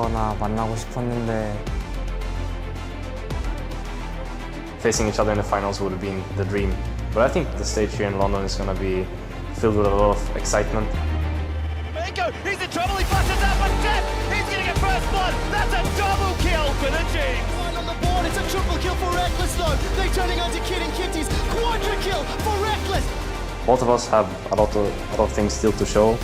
만나거나 만나고 싶었는데 Facing each other in the finals would have been the dream. But I think the stage here in London is going to be filled with a lot of excitement. Mako, he's in trouble, he busts up on Death! He's getting a first blood! That's a double kill for the team! Line on the board, it's a triple kill for Reckless though. They're turning onto Kid and Kitties. Quadra kill for Reckless! Both of us have a lot of things still to show.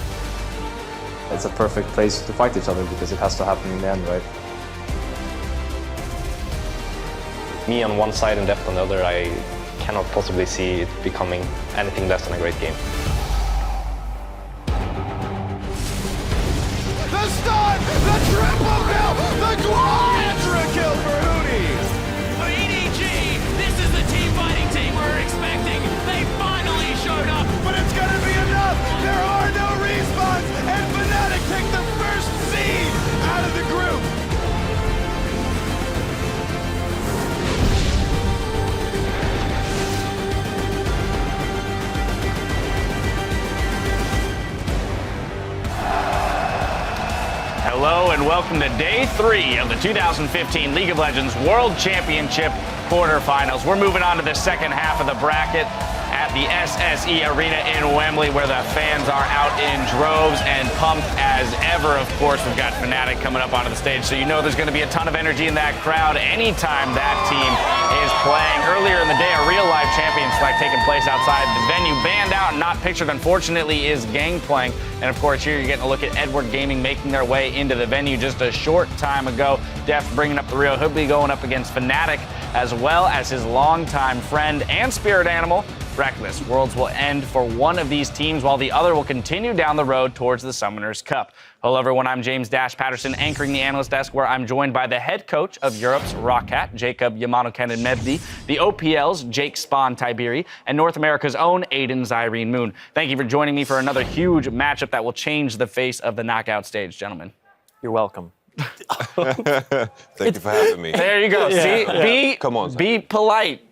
It's a perfect place to fight each other because it has to happen in the end, right? Me on one side and Deft on the other, I cannot possibly see it becoming anything less than a great game. The stun! The triple kill! The quadra kill for Hootie! For EDG, this is the team fighting team we're expecting. They finally showed up, but it's gonna be enough! There are no respawns, and Fnatic take the first seed out of the group! Hello and welcome to Day 3 of the 2015 League of Legends World Championship Quarterfinals. We're moving on to the second half of the bracket at the SSE Arena in Wembley, where the fans are out in droves and pumped as ever. Of course, we've got Fnatic coming up onto the stage, so you know there's going to be a ton of energy in that crowd anytime that team is playing. Earlier in the day, a real-life champion select taking place outside the venue. Banned out and not pictured, unfortunately, is Gangplank. And of course, here you're getting a look at Edward Gaming making their way into the venue just a short time ago. Deft bringing up the real. He'll be going up against Fnatic, as well as his longtime friend and spirit animal, Reckless. Worlds will end for one of these teams, while the other will continue down the road towards the Summoners Cup. Hello, everyone. I'm James Dash Patterson, anchoring the analyst desk, where I'm joined by the head coach of Europe's Rockcat, Jacob Yamano-Kenan Mebdi, the OPL's Jake Spawn Tiberi, and North America's own Aiden Zyrene Moon. Thank you for joining me for another huge matchup that will change the face of the knockout stage, gentlemen. You're welcome. Thank you for having me. There you go. See? Come on, be polite.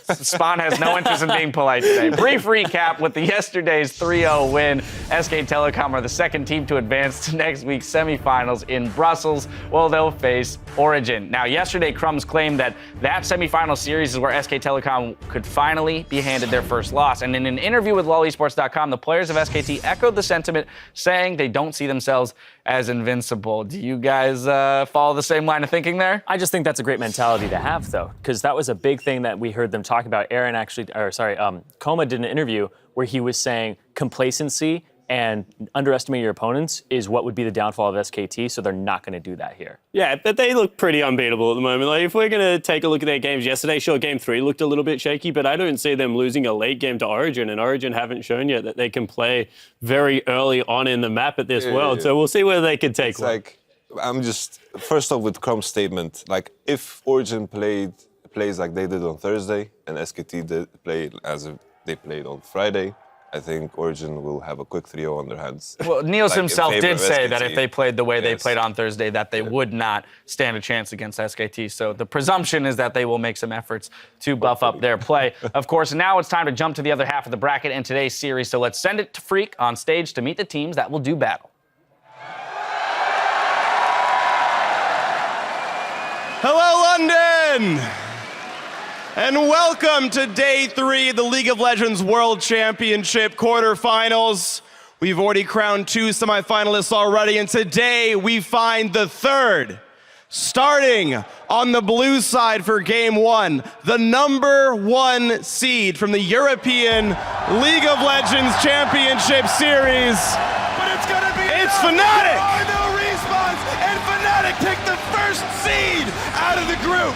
Spawn has no interest in being polite today. Brief recap with yesterday's 3-0 win. SK Telecom are the second team to advance to next week's semifinals in Brussels. Well, they'll face Origin. Now, yesterday, Crumbs claimed that semifinal series is where SK Telecom could finally be handed their first loss. And in an interview with LoLesports.com, the players of SKT echoed the sentiment, saying they don't see themselves as invincible. Do you guys follow the same line of thinking there? I just think that's a great mentality to have, though, because that was a big thing that we heard them talk about. Koma did an interview where he was saying complacency and underestimating your opponents is what would be the downfall of SKT, so they're not going to do that here. Yeah, but they look pretty unbeatable at the moment. Like, if we're going to take a look at their games yesterday, sure, Game 3 looked a little bit shaky, but I don't see them losing a late game to Origin, and Origin haven't shown yet that they can play very early on in the map at this world, so we'll see whether they can take one. First off with Crumb's statement, like, if Origin plays like they did on Thursday, and SKT did play as if they played on Friday, I think Origin will have a quick 3-0 on their hands. Well, Niels himself did say SKT. that if they played the way they played on Thursday, that they would not stand a chance against SKT. So the presumption is that they will make some efforts to buff up their play. Of course, now it's time to jump to the other half of the bracket in today's series. So let's send it to Freak on stage to meet the teams that will do battle. Hello, London! And welcome to Day 3 of the League of Legends World Championship Quarterfinals. We've already crowned 2 semifinalists already, and today we find the third. Starting on the blue side for Game 1, the #1 seed from the European League of Legends Championship Series. But it's gonna be Fnatic! There are no respawns, and Fnatic take the first seed out of the group.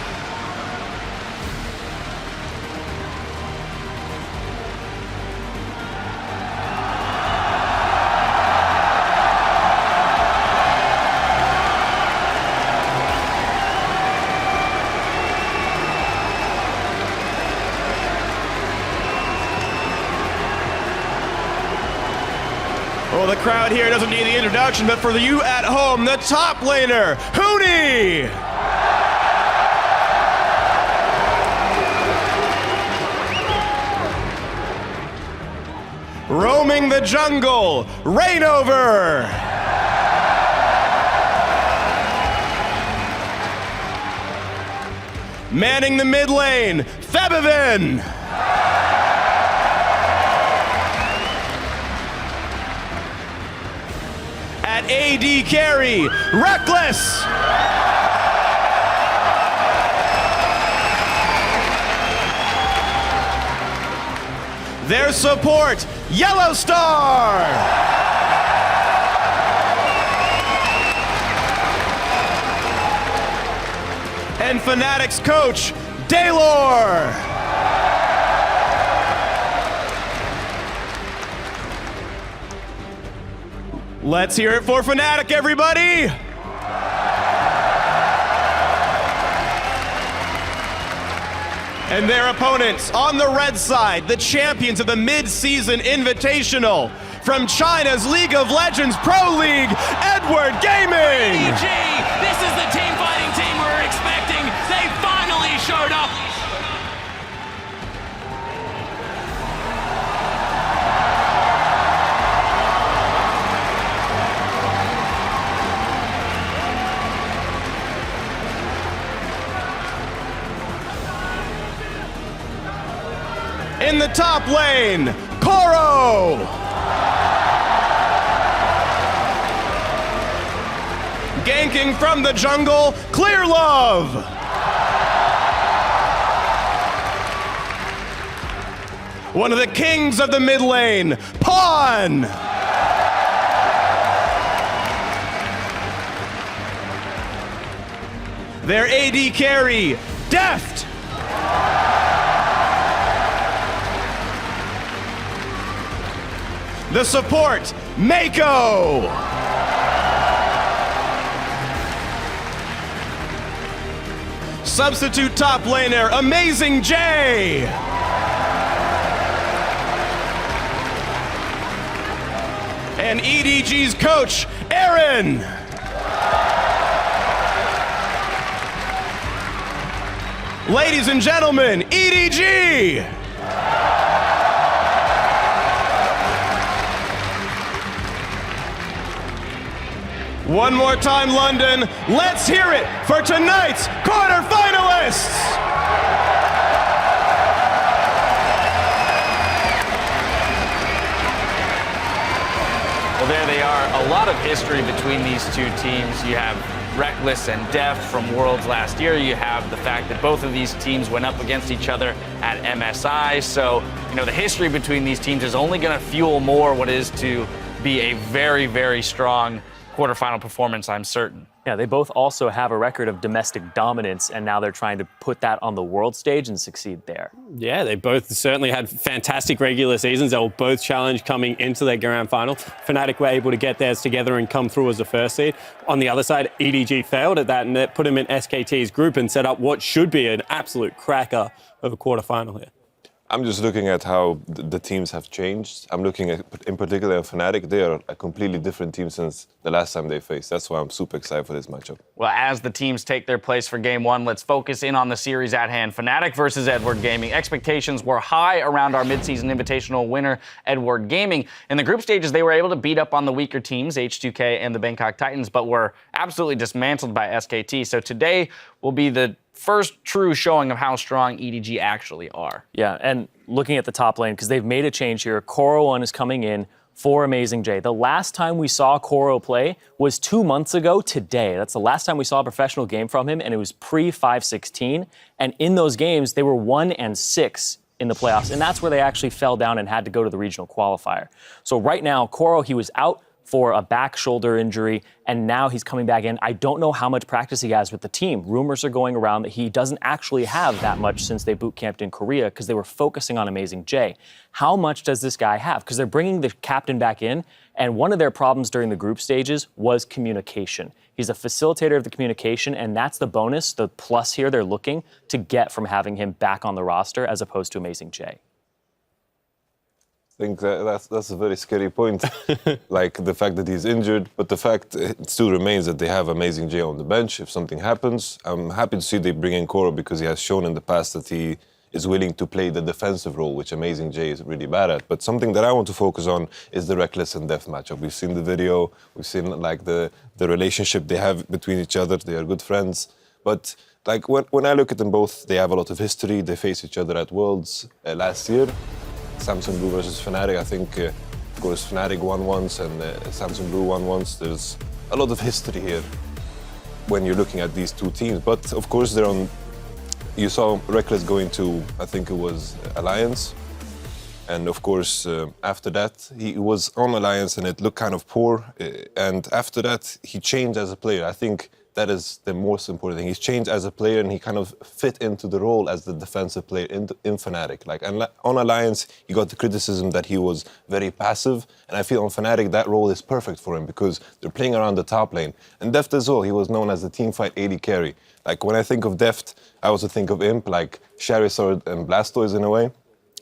Well, the crowd here doesn't need the introduction, but for you at home, the top laner, Hootie! Roaming the jungle, Rainover! Manning the mid lane, Febivin. At AD carry, Reckless. Their support, Yellow Star. And Fnatic's coach, Daylor. Let's hear it for Fnatic, everybody. And their opponents on the red side, the champions of the mid-season invitational from China's League of Legends Pro League, Edward Gaming. EDG, this is the team fighting team we were expecting. They finally showed up. In the top lane, Koro. Ganking from the jungle, Clear Love. One of the kings of the mid lane, Pawn. Their AD carry, Deft. The support, Mako. Substitute top laner, Amazing J. And EDG's coach, Aaron. Ladies and gentlemen, EDG. One more time, London. Let's hear it for tonight's quarterfinalists. Well, there they are. A lot of history between these two teams. You have Reckless and Deft from Worlds last year. You have the fact that both of these teams went up against each other at MSI. So, the history between these teams is only going to fuel more what is to be a very, very strong quarterfinal performance, I'm certain. Yeah, they both also have a record of domestic dominance, and now they're trying to put that on the world stage and succeed there. Yeah, they both certainly had fantastic regular seasons. They were both challenged coming into their grand final. Fnatic were able to get theirs together and come through as the first seed. On the other side, EDG failed at that, and that put him in SKT's group and set up what should be an absolute cracker of a quarterfinal here. I'm just looking at how the teams have changed. I'm looking at, in particular, Fnatic. They are a completely different team since the last time they faced. That's why I'm super excited for this matchup. Well, as the teams take their place for Game 1, let's focus in on the series at hand. Fnatic versus Edward Gaming. Expectations were high around our midseason invitational winner, Edward Gaming. In the group stages, they were able to beat up on the weaker teams, H2K and the Bangkok Titans, but were absolutely dismantled by SKT. So today will be the first true showing of how strong EDG actually are. Yeah, and looking at the top lane, because they've made a change here, Koro1 is coming in for Amazing J. The last time we saw Koro play was 2 months ago today. That's the last time we saw a professional game from him, and it was pre-516. And in those games, they were 1-6 in the playoffs, and that's where they actually fell down and had to go to the regional qualifier. So right now, Koro, he was out for a back shoulder injury, and now he's coming back in. I don't know how much practice he has with the team. Rumors are going around that he doesn't actually have that much since they boot camped in Korea because they were focusing on Amazing J. How much does this guy have? Because they're bringing the captain back in, and one of their problems during the group stages was communication. He's a facilitator of the communication, and that's the bonus, the plus here they're looking to get from having him back on the roster as opposed to Amazing J. I think that's a very scary point, like the fact that he's injured, but the fact it still remains that they have Amazing J on the bench. If something happens, I'm happy to see they bring in Koro because he has shown in the past that he is willing to play the defensive role, which Amazing J is really bad at. But something that I want to focus on is the Reckless and Deft matchup. We've seen the video, we've seen like the relationship they have between each other. They are good friends. But like when I look at them both, they have a lot of history. They faced each other at Worlds last year. Samsung Blue versus Fnatic. I think, of course, Fnatic won once and Samsung Blue won once. There's a lot of history here when you're looking at these two teams. But of course, they're on. You saw Reckless going to, I think it was Alliance. And of course, after that, he was on Alliance and it looked kind of poor. And after that, he changed as a player. I think that is the most important thing. He's changed as a player and he kind of fit into the role as the defensive player in Fnatic. Like on Alliance, he got the criticism that he was very passive. And I feel on Fnatic, that role is perfect for him because they're playing around the top lane. And Deft as well, he was known as the teamfight AD carry. Like when I think of Deft, I also think of Imp, like Charizard and Blastoise in a way.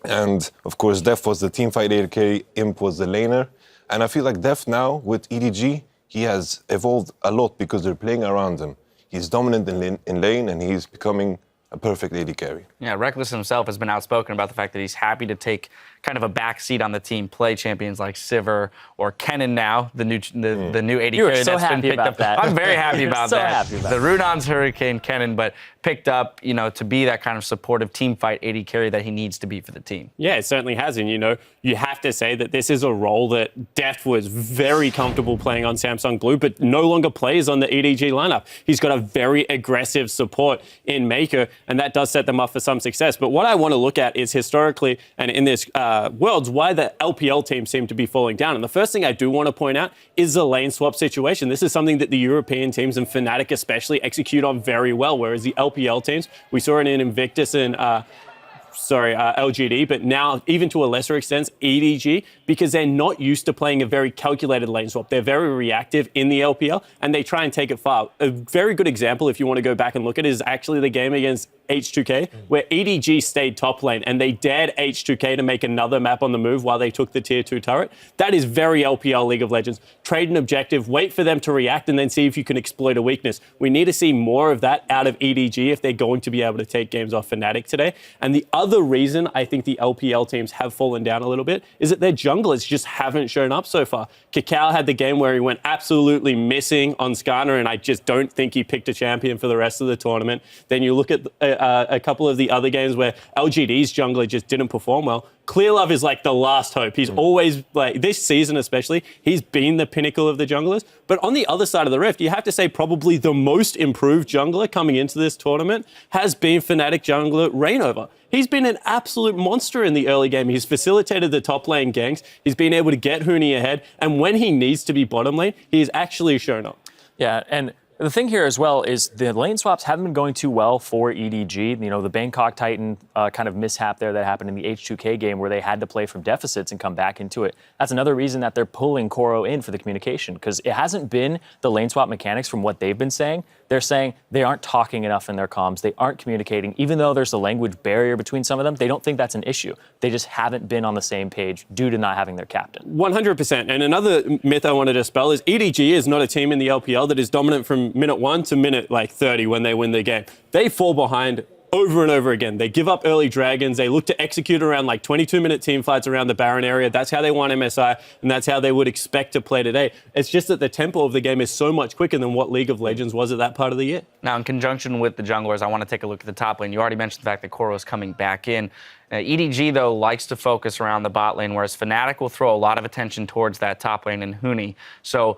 And of course, Deft was the teamfight AD carry, Imp was the laner. And I feel like Deft now with EDG, he has evolved a lot because they're playing around him. He's dominant in lane and he's becoming a perfect AD carry. Yeah, Reckless himself has been outspoken about the fact that he's happy to take kind of a back seat on the team, play champions like Sivir or Kennen now, the new AD You were carry so that's been happy picked about up. that. I'm very happy about So that. happy about the Runon's Hurricane Kennen, but picked up, to be that kind of supportive team fight AD carry that he needs to be for the team. Yeah, it certainly has. And, you have to say that this is a role that Deft was very comfortable playing on Samsung Blue, but no longer plays on the EDG lineup. He's got a very aggressive support in Maker, and that does set them up for some success. But what I want to look at is historically, and in this Worlds, why the LPL team seem to be falling down. And the first thing I do want to point out is the lane swap situation. This is something that the European teams and Fnatic especially execute on very well, whereas the LPL teams, we saw it in Invictus and LGD, but now even to a lesser extent, EDG, because they're not used to playing a very calculated lane swap. They're very reactive in the LPL and they try and take it far. A very good example, if you want to go back and look at it, is actually the game against H2K, where EDG stayed top lane and they dared H2K to make another map on the move while they took the tier 2 turret. That is very LPL League of Legends. Trade an objective, wait for them to react, and then see if you can exploit a weakness. We need to see more of that out of EDG if they're going to be able to take games off Fnatic today. And the other reason I think the LPL teams have fallen down a little bit is that their junglers just haven't shown up so far. Kakao had the game where he went absolutely missing on Skarner, and I just don't think he picked a champion for the rest of the tournament. Then you look at a couple of the other games where LGD's jungler just didn't perform well. Clearlove is like the last hope. He's always, like this season especially, he's been the pinnacle of the junglers. But on the other side of the rift, you have to say probably the most improved jungler coming into this tournament has been Fnatic jungler Reignover. He's been an absolute monster in the early game. He's facilitated the top lane ganks. He's been able to get Huni ahead. And when he needs to be bottom lane, he's actually shown up. Yeah, and the thing here as well is the lane swaps haven't been going too well for EDG. The Bangkok Titan kind of mishap there that happened in the H2K game where they had to play from deficits and come back into it. That's another reason that they're pulling Koro in for the communication, because it hasn't been the lane swap mechanics from what they've been saying. They're saying they aren't talking enough in their comms. They aren't communicating. Even though there's a language barrier between some of them, they don't think that's an issue. They just haven't been on the same page due to not having their captain. 100%. And another myth I wanted to dispel is EDG is not a team in the LPL that is dominant from minute 1 to minute 30 when they win the game. They fall behind over and over again. They give up early dragons. They look to execute around 22-minute team fights around the Baron area. That's how they won MSI, and that's how they would expect to play today. It's just that the tempo of the game is so much quicker than what League of Legends was at that part of the year. Now, in conjunction with the junglers, I want to take a look at the top lane. You already mentioned the fact that Koro is coming back in. EDG, though, likes to focus around the bot lane, whereas Fnatic will throw a lot of attention towards that top lane and Huni. So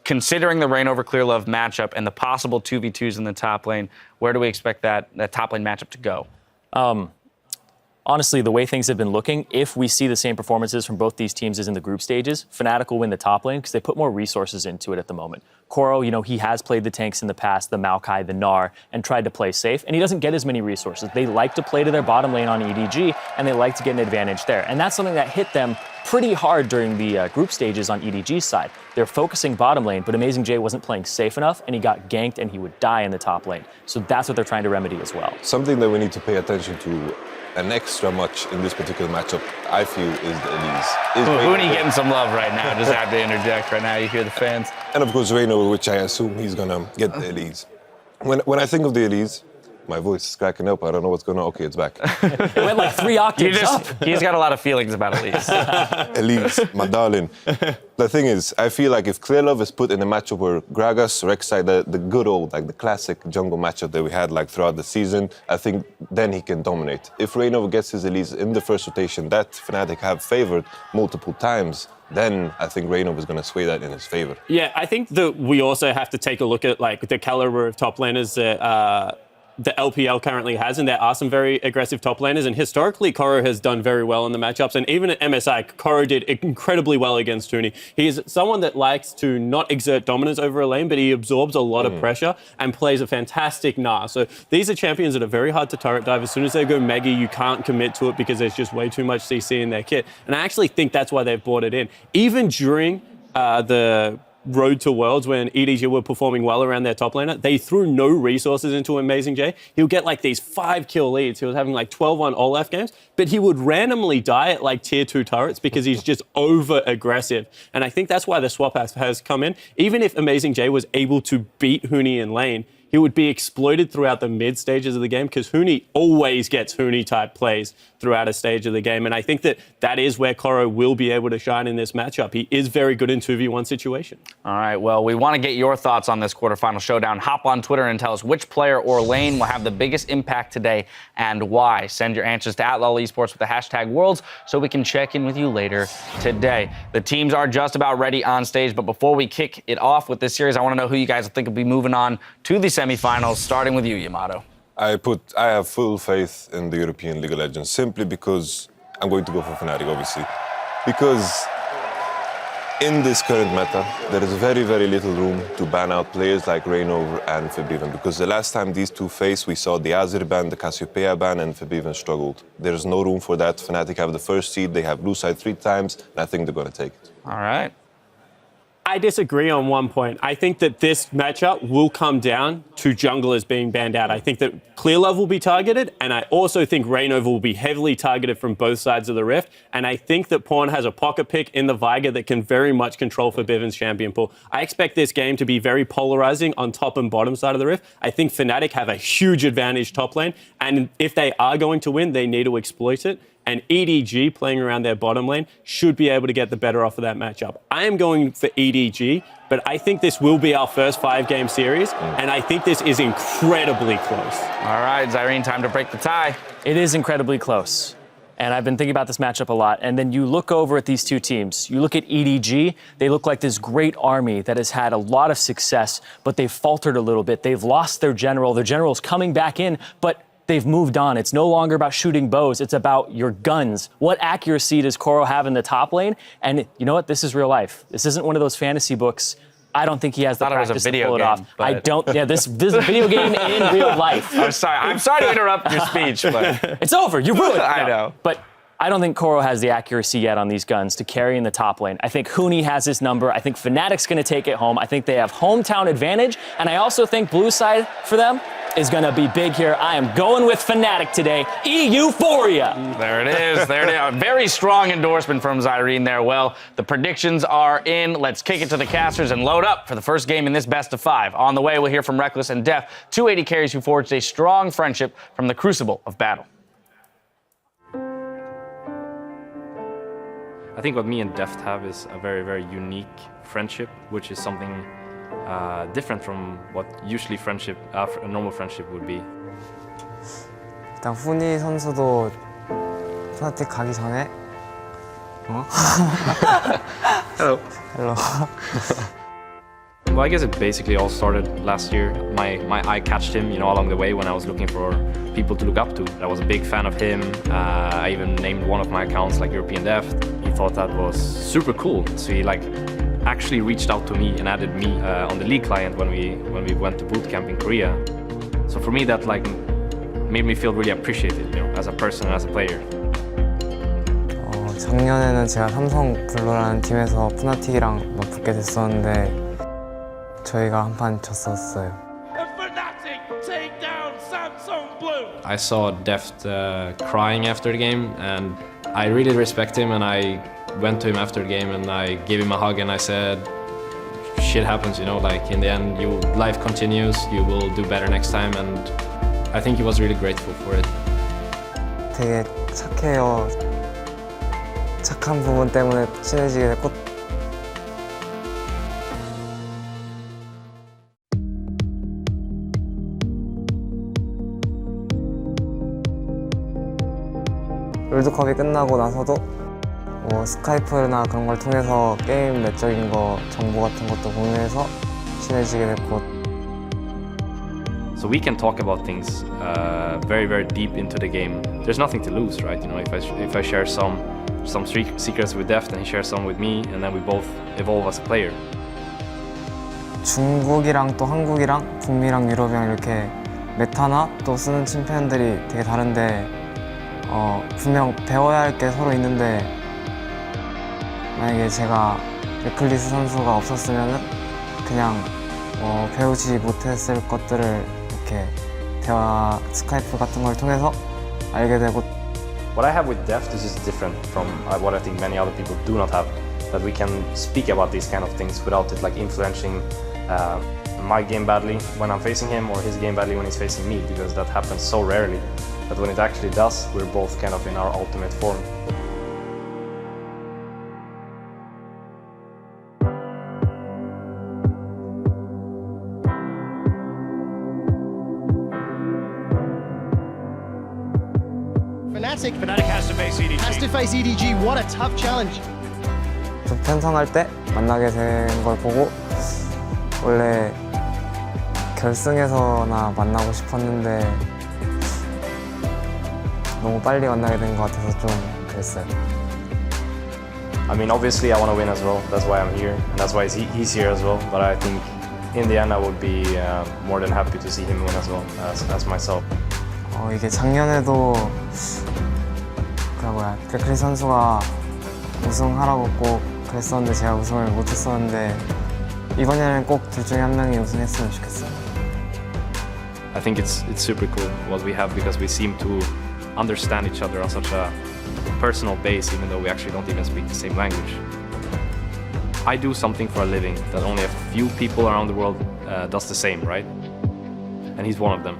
considering the Reignover Clearlove matchup and the possible 2v2s in the top lane, where do we expect that top lane matchup to go? Honestly, the way things have been looking, if we see the same performances from both these teams as in the group stages, Fnatic will win the top lane because they put more resources into it at the moment. Koro, he has played the tanks in the past, the Maokai, the Gnar, and tried to play safe, and he doesn't get as many resources. They like to play to their bottom lane on EDG, and they like to get an advantage there. And that's something that hit them pretty hard during the group stages on EDG's side. They're focusing bottom lane, but Amazing J wasn't playing safe enough, and he got ganked, and he would die in the top lane. So that's what they're trying to remedy as well. Something that we need to pay attention to an extra much in this particular matchup, I feel, is the Elise. Huni getting some love right now. Just have to interject right now. You hear the fans. And of course, Reignover, which I assume he's going to get the Elise. When I think of the Elise, My voice is cracking up. I don't know what's going on. Okay, it's back. It went like 3 octaves up. He's got a lot of feelings about Elise. Elise, my darling. The thing is, I feel like if Clearlove is put in a matchup where Gragas or Rek'Sai, the good old, like the classic jungle matchup that we had like throughout the season, I think then he can dominate. If Reynov gets his Elise in the first rotation that Fnatic have favored multiple times, then I think Reynov is going to sway that in his favor. Yeah, I think that we also have to take a look at like the caliber of top laners that the LPL currently has, and there are some very aggressive top laners, and historically Koro has done very well in the matchups, and even at MSI, Koro did incredibly well against Huni. He is someone that likes to not exert dominance over a lane, but he absorbs a lot of pressure and plays a fantastic Gnar. So these are champions that are very hard to turret dive. As soon as they go Maggie, you can't commit to it because there's just way too much CC in their kit, and I actually think that's why they've brought it in. Even during the Road to Worlds when EDG were performing well around their top laner, they threw no resources into Amazing J. He would get like these 5-kill leads. He was having like 12-1 Olaf games, but he would randomly die at like tier 2 turrets because he's just over aggressive. And I think that's why the swap has come in. Even if Amazing J was able to beat Huni in lane, he would be exploited throughout the mid stages of the game because Huni always gets Huni type plays throughout a stage of the game. And I think that that is where Koro will be able to shine in this matchup. He is very good in 2v1 situation. All right, well, we want to get your thoughts on this quarterfinal showdown. Hop on Twitter and tell us which player or lane will have the biggest impact today and why. Send your answers to @LOLesports with the hashtag Worlds so we can check in with you later today. The teams are just about ready on stage, but before we kick it off with this series, I want to know who you guys think will be moving on to the semifinals, starting with you, Yamato. I have full faith in the European League of Legends simply because I'm going to go for Fnatic, obviously. Because in this current meta, there is very, very little room to ban out players like Reynov and Febiven. Because the last time these two faced, we saw the Azir ban, the Cassiopeia ban, and Febiven struggled. There's no room for that. Fnatic have the first seed, they have blue side 3 times, and I think they're going to take it. All right. I disagree on one point. I think that this matchup will come down to junglers being banned out. I think that Clearlove will be targeted, and I also think Reynov will be heavily targeted from both sides of the Rift. And I think that Pawn has a pocket pick in the Viger that can very much control Febiven's champion pool. I expect this game to be very polarizing on top and bottom side of the Rift. I think Fnatic have a huge advantage top lane, and if they are going to win, they need to exploit it. And EDG playing around their bottom lane should be able to get the better off of that matchup. I am going for EDG, but I think this will be our first 5-game series, and I think this is incredibly close. All right, Zyrene, time to break the tie. It is incredibly close. And I've been thinking about this matchup a lot. And then you look over at these two teams. You look at EDG, they look like this great army that has had a lot of success, but they've faltered a little bit. They've lost their general. Their general's coming back in, but they've moved on. It's no longer about shooting bows. It's about your guns. What accuracy does Koro have in the top lane? And you know what? This is real life. This isn't one of those fantasy books. I don't think he has the practice to pull it off. I don't. Yeah, this is a video game in real life. I'm sorry to interrupt your speech, but it's over. You ruined it. I know. But I don't think Koro has the accuracy yet on these guns to carry in the top lane. I think Huni has his number. I think Fnatic's going to take it home. I think they have hometown advantage. And I also think blue side for them is going to be big here. I am going with Fnatic today. Euphoria. There it is. There it is. Very strong endorsement from Zyrene there. Well, the predictions are in. Let's kick it to the casters and load up for the first game in this best of 5. On the way, we'll hear from Reckless and Def, 280 carries who forged a strong friendship from the crucible of battle. I think what me and Deft have is a very, very unique friendship, which is something different from what usually a normal friendship would be. 일단 후니 선수도 프나틱 가기 전에 Hello. Hello. Well, I guess it basically all started last year. My eye catched him, along the way when I was looking for people to look up to. I was a big fan of him. I even named one of my accounts like European Deft. He thought that was super cool. So he actually reached out to me and added me on the league client when we went to boot camp in Korea. So for me, that made me feel really appreciated, as a person and as a player. 작년에는 제가 삼성 블루라는 팀에서 푸나틱이랑 붙게 됐었는데 저희가 한 판 졌었어요. I saw Deft crying after the game, and I really respect him, and I went to him after the game and I gave him a hug and I said, shit happens, in the end, life continues, you will do better next time, and I think he was really grateful for it. 되게 착해요. 착한 부분 때문에 친해지게 됐고 롤드컵이 끝나고 나서도 뭐 스카이프나 그런 걸 통해서 게임 내적인 거 정보 같은 것도 공유해서 친해지게 됐고 So we can talk about things very, very deep into the game. There's nothing to lose, right? You know, if I share some secrets with Deft and he shares some with me, and then we both evolve as a player. 중국이랑 또 한국이랑 북미랑 유럽이랑 이렇게 메타나 또 쓰는 챔피언들이 되게 다른데 분명 배워야 할 게 서로 있는데 만약에 제가 레클리스 선수가 없었으면은 그냥 배우지 못했을 것들을 이렇게 대화 스카이프 같은 걸 통해서 알게 되고 What I have with Deft is just different from what I think many other people do not have. That we can speak about these kind of things without it like influencing my game badly when I'm facing him or his game badly when he's facing me, because that happens so rarely. But when it actually does, we're both kind of in our ultimate form. Fnatic has to face EDG. What a tough challenge. 좀 편성할 때 만나게 된 걸 보고 원래 결승에서나 만나고 싶었는데 너무 빨리 만나게 된 것 같아서 좀 그랬어요. I mean, obviously I want to win as well. That's why I'm here, and that's why he's here as well. But I think in the end I would be more than happy to see him win as well as myself. 이게 작년에도 레클리 선수가 우승하라고 꼭 그랬었는데 제가 우승을 못했었는데 이번에는 꼭 둘 중에 한 명이 우승했으면 좋겠어요. I think it's super cool what we have because we seem to understand each other on such a personal base, even though we actually don't even speak the same language. I do something for a living that only a few people around the world does the same, right? And he's one of them.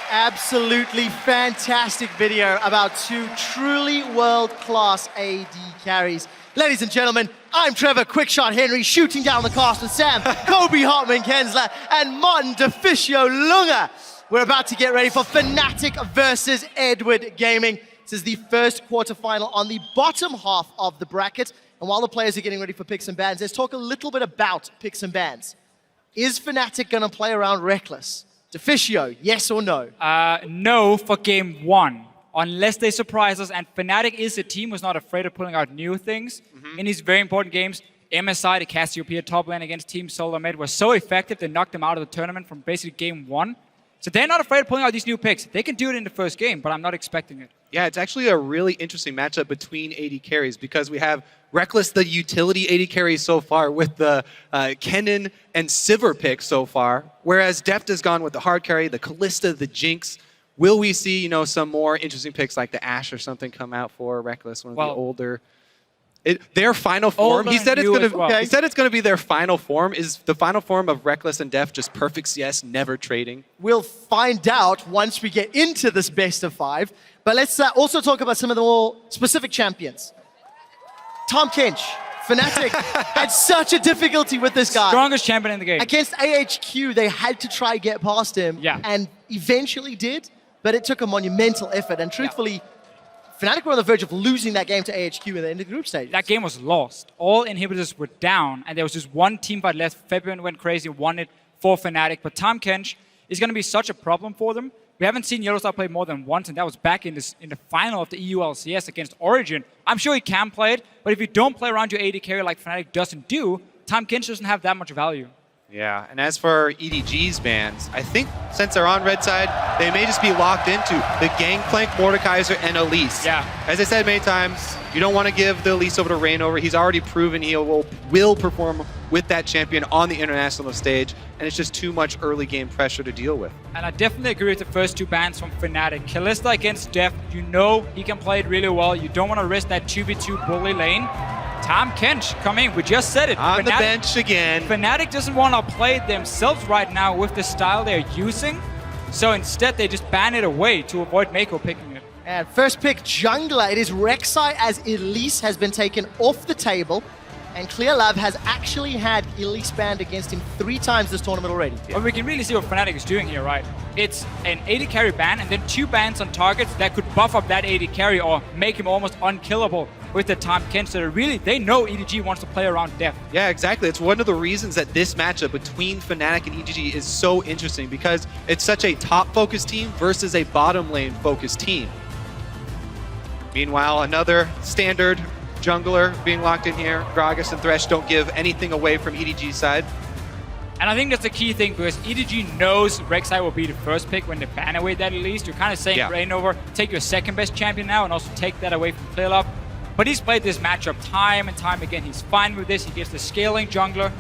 Absolutely fantastic video about two truly world-class AD carries. Ladies and gentlemen, I'm Trevor Quickshot Henry, shooting down the cast with Sam, Kobe Hartman Kensler, and Martin DeFicio Lunga. We're about to get ready for Fnatic versus Edward Gaming. This is the first quarterfinal on the bottom half of the bracket. And while the players are getting ready for picks and bans, let's talk a little bit about picks and bans. Is Fnatic going to play around Reckless? DeFicio, yes or no? No for game one, unless they surprise us. And Fnatic is a team who's not afraid of pulling out new things in these very important games. MSI, the Cassiopeia top lane against Team Solar Mid, was so effective they knocked them out of the tournament from basically game one. So they're not afraid of pulling out these new picks. They can do it in the first game, but I'm not expecting it. Yeah, it's actually a really interesting matchup between AD carries because we have Reckless, the utility AD carry so far, with the Kennen and Sivir pick so far, whereas Deft has gone with the hard carry, the Callista, the Jinx. Will we see, some more interesting picks like the Ashe or something come out for Reckless, one of the older? Their final form. He said it's going to. He said it's going to be their final form. Is the final form of Reckless and Deft just perfect CS, never trading? We'll find out once we get into this best of five. But let's also talk about some of the more specific champions. Tom Kench, Fnatic had such a difficulty with this guy. Strongest champion in the game. Against AHQ, they had to try get past him, and eventually did. But it took a monumental effort, and truthfully. Fnatic were on the verge of losing that game to AHQ in the group stage. That game was lost. All inhibitors were down, and there was just one team fight left. Fabian went crazy, won it for Fnatic. But Tom Kench is going to be such a problem for them. We haven't seen Yellowstar play more than once, and that was back in the final of the EU LCS against Origin. I'm sure he can play it, but if you don't play around your AD carry like Fnatic doesn't do, Tom Kench doesn't have that much value. Yeah, and as for EDG's bans, I think since they're on red side, they may just be locked into the Gangplank, Mordekaiser, and Elise. Yeah. As I said many times, you don't want to give the Elise over to Reignover. He's already proven he will perform with that champion on the international stage, and it's just too much early game pressure to deal with. And I definitely agree with the first two bans from Fnatic. Kalista against Deft, you know he can play it really well. You don't want to risk that 2v2 bully lane. Tom Kench coming, we just said it. On the bench again. Fnatic doesn't want to play it themselves right now with the style they're using. So instead they just ban it away to avoid Mako picking it. And first pick jungler, it is Rek'Sai as Elise has been taken off the table. And Clear Love has actually had Elise banned against him 3 times this tournament already. But we can really see what Fnatic is doing here, right? It's an AD carry ban and then 2 bans on targets that could buff up that AD carry or make him almost unkillable with the Tom Kench. So they know EDG wants to play around Deft. Yeah, exactly. It's one of the reasons that this matchup between Fnatic and EDG is so interesting, because it's such a top-focused team versus a bottom lane-focused team. Meanwhile, another standard jungler being locked in here. Gragas and Thresh don't give anything away from EDG's side. And I think that's the key thing, because EDG knows Rek'Sai will be the first pick when they ban away that Elise. You're kind of saying, Yeah. Reignover, take your second best champion now and also take that away from Clearlove. But he's played this matchup time and time again. He's fine with this. He gives the scaling jungler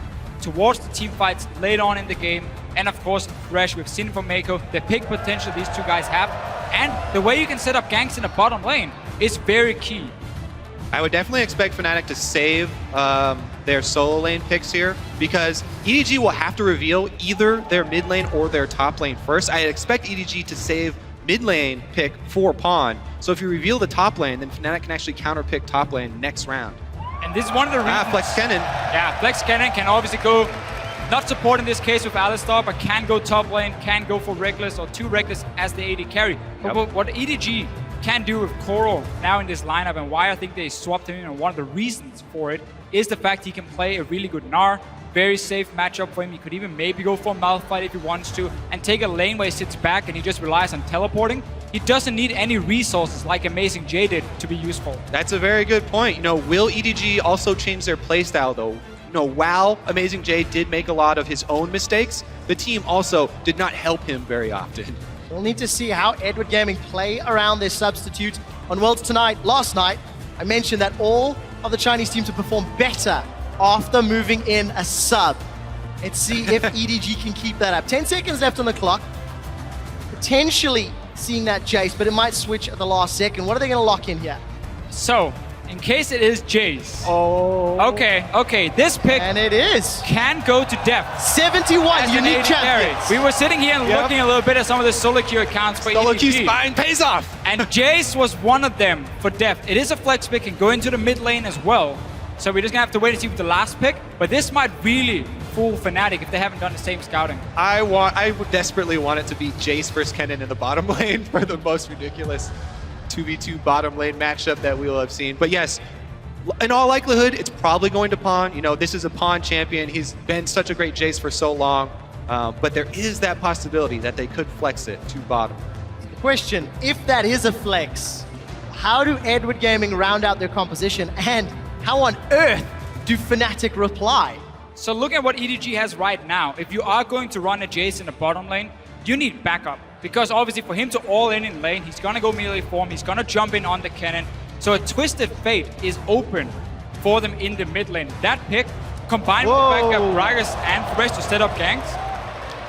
towards the team fights late on in the game. And of course, Thresh, we've seen from Mako, the pick potential these two guys have. And the way you can set up ganks in the bottom lane is very key. I would definitely expect Fnatic to save their solo lane picks here, because EDG will have to reveal either their mid lane or their top lane first. I expect EDG to save mid lane pick for Pawn. So if you reveal the top lane, then Fnatic can actually counter pick top lane next round. And this is one of the reasons... Flex Cannon. Yeah, Flex Cannon can obviously go, not support in this case with Alistar, but can go top lane, can go for Reckless or 2 Reckless as the AD carry. But what EDG can do with Koro now in this lineup, and why I think they swapped him in, and one of the reasons for it is the fact he can play a really good Gnar. Very safe matchup for him. He could even maybe go for a Malphite if he wants to, and take a lane where he sits back and he just relies on teleporting. He doesn't need any resources like Amazing J did to be useful. That's a very good point. Will EDG also change their playstyle though? While Amazing J did make a lot of his own mistakes, the team also did not help him very often. We'll need to see how Edward Gaming play around their substitute on Worlds tonight. Last night, I mentioned that all of the Chinese teams have performed better after moving in a sub. Let's see if EDG can keep that up. 10 seconds left on the clock. Potentially seeing that Jace, but it might switch at the last second. What are they going to lock in here? So, in case it is Jace. Oh. Okay, this pick And it is. can go to Deft. 71 As an unique AD carry. champions. We were sitting here and looking a little bit at some of the solo queue accounts for Solo queue EDG. spine pays off. And Jace was one of them for Deft. It is a flex pick and go into the mid lane as well. So we're just gonna have to wait and see with the last pick. But this might really fool Fnatic if they haven't done the same scouting. I would desperately want it to be Jace versus Kennen in the bottom lane for the most ridiculous 2v2 bottom lane matchup that we will have seen. But yes, in all likelihood, it's probably going to Pawn. This is a Pawn champion. He's been such a great Jace for so long. But there is that possibility that they could flex it to bottom. Question, if that is a flex, how do Edward Gaming round out their composition, and how on earth do Fnatic reply? So look at what EDG has right now. If you are going to run a Jace in the bottom lane, you need backup. Because obviously for him to all in lane, he's gonna go melee form, he's gonna jump in on the cannon. So a Twisted Fate is open for them in the mid lane. That pick, combined with the fact that Gragas and Thresh to set up ganks,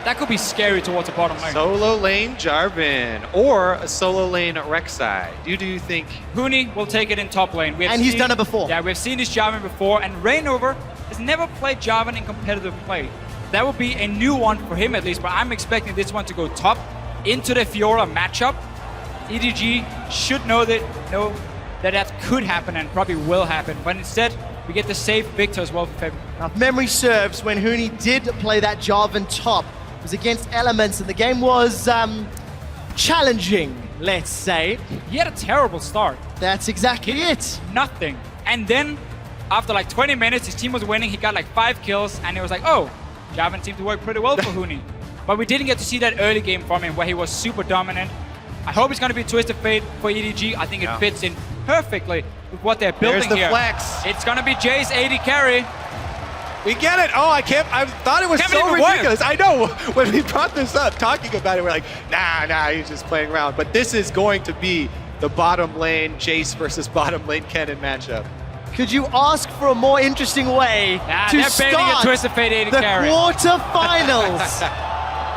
that could be scary towards the bottom lane. Solo lane Jarvan or a solo lane Rek'Sai. Do you think? Huni will take it in top lane. And he's done it before. Yeah, we've seen this Jarvan before, and Reignover has never played Jarvan in competitive play. That would be a new one for him at least, but I'm expecting this one to go top into the Fiora matchup. EDG should know that could happen and probably will happen, but instead we get the safe victor as well for Feb. Now, if memory serves, when Huni did play that Jarvan top, it was against Elements, and the game was challenging, let's say. He had a terrible start. That's exactly it. Nothing. And then, after like 20 minutes, his team was winning, he got like 5 kills, and it was like, oh, Jarvan seemed to work pretty well for Huni. But we didn't get to see that early game from him where he was super dominant. I hope it's going to be Twisted Fate for EDG. I think it fits in perfectly with what they're building There's the here. flex. It's going to be Jace AD carry. We get it. Oh, I thought it was Can't so believe it worked. ridiculous. I know. When we brought this up, talking about it, we're like, nah, he's just playing around. But this is going to be the bottom lane Jace versus bottom lane Kennen matchup. Could you ask for a more interesting way to they're baiting a start Twisted Fate AD the carry. quarterfinals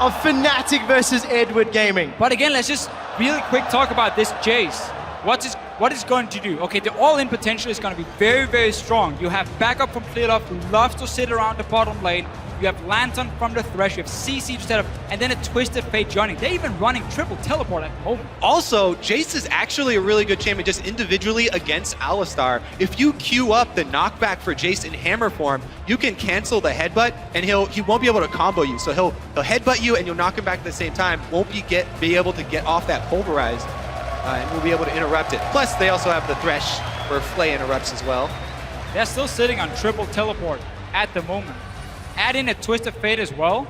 of Fnatic versus Edward Gaming? But again, let's just really quick talk about this Jace. What is going to do? Okay, the all-in potential is going to be very, very strong. You have backup from Clearlove, who loves to sit around the bottom lane. You have Lantern from the Thresh, you have CC to set up, and then a Twisted Fate joining. They're even running triple teleport at the moment. Also, Jace is actually a really good champion just individually against Alistar. If you queue up the knockback for Jace in hammer form, you can cancel the headbutt and he won't be able to combo you. So he'll headbutt you and you'll knock him back at the same time. Won't be able to get off that pulverized and we'll be able to interrupt it. Plus, they also have the Thresh where Flay interrupts as well. They're still sitting on triple teleport at the moment. Add in a Twisted Fate as well.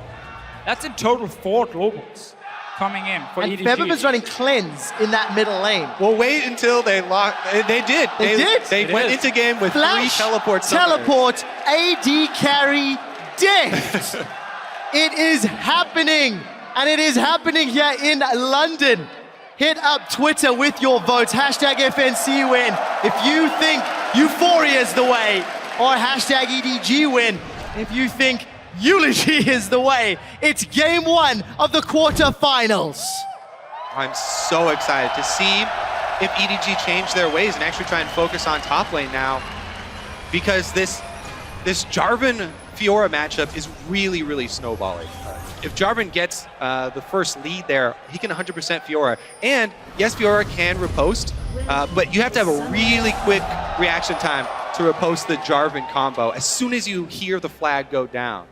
That's in total 4 globals coming in for And EDG. Febiba's running cleanse in that middle lane. We'll wait until they lock. They did. They did? They It went is. into game with Flash, 3 teleports. teleport, AD carry, deft. It is happening. And it is happening here in London. Hit up Twitter with your votes. Hashtag FNC win if you think Euphoria is the way. Or hashtag EDG win if you think Eulogy is the way. It's game 1 of the quarterfinals. I'm so excited to see if EDG change their ways and actually try and focus on top lane now, because this Jarvan Fiora matchup is really, really snowballing. If Jarvan gets the first lead there, he can 100% Fiora. And yes, Fiora can riposte, but you have to have a really quick reaction time to riposte the Jarvan combo as soon as you hear the flag go down.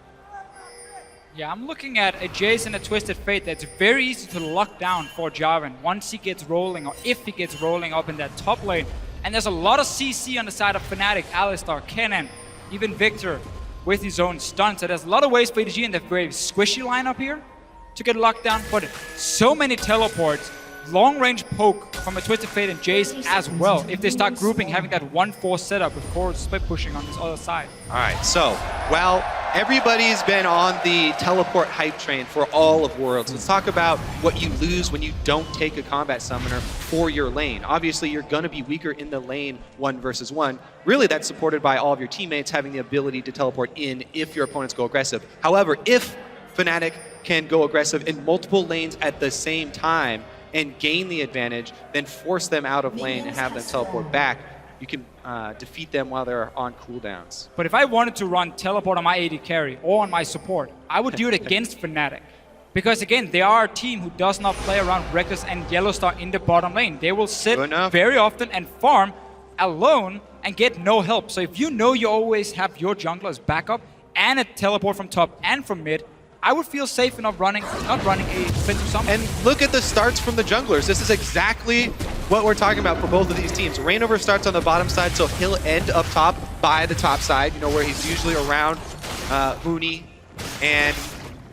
Yeah, I'm looking at a Jace and a Twisted Fate that's very easy to lock down for Jarvan once he gets rolling, or if he gets rolling up in that top lane. And there's a lot of CC on the side of Fnatic, Alistar, Kennen, even Victor with his own stun. So there's a lot of ways for EDG in the very squishy lineup here to get locked down, but so many teleports, long-range poke from a Twisted Fate and Jace as well, if they start grouping, having that 1-4 setup with Core split pushing on this other side. All right, so, well, everybody's been on the teleport hype train for all of Worlds. Let's talk about what you lose when you don't take a combat summoner for your lane. Obviously, you're going to be weaker in the lane 1 versus 1. Really, that's supported by all of your teammates having the ability to teleport in if your opponents go aggressive. However, if Fnatic can go aggressive in multiple lanes at the same time and gain the advantage, then force them out of lane and have them teleport back, you can defeat them while they're on cooldowns. But if I wanted to run teleport on my AD carry or on my support, I would do it against Fnatic. Because again, they are a team who does not play around Reckless and Yellowstar in the bottom lane. They will sit very often and farm alone and get no help. So if you know you always have your jungler as backup and a teleport from top and from mid, I would feel safe enough not running a defensive summon. And look at the starts from the junglers. This is exactly what we're talking about for both of these teams. Reignover starts on the bottom side, so he'll end up top by the top side, you know, where he's usually around Huni. And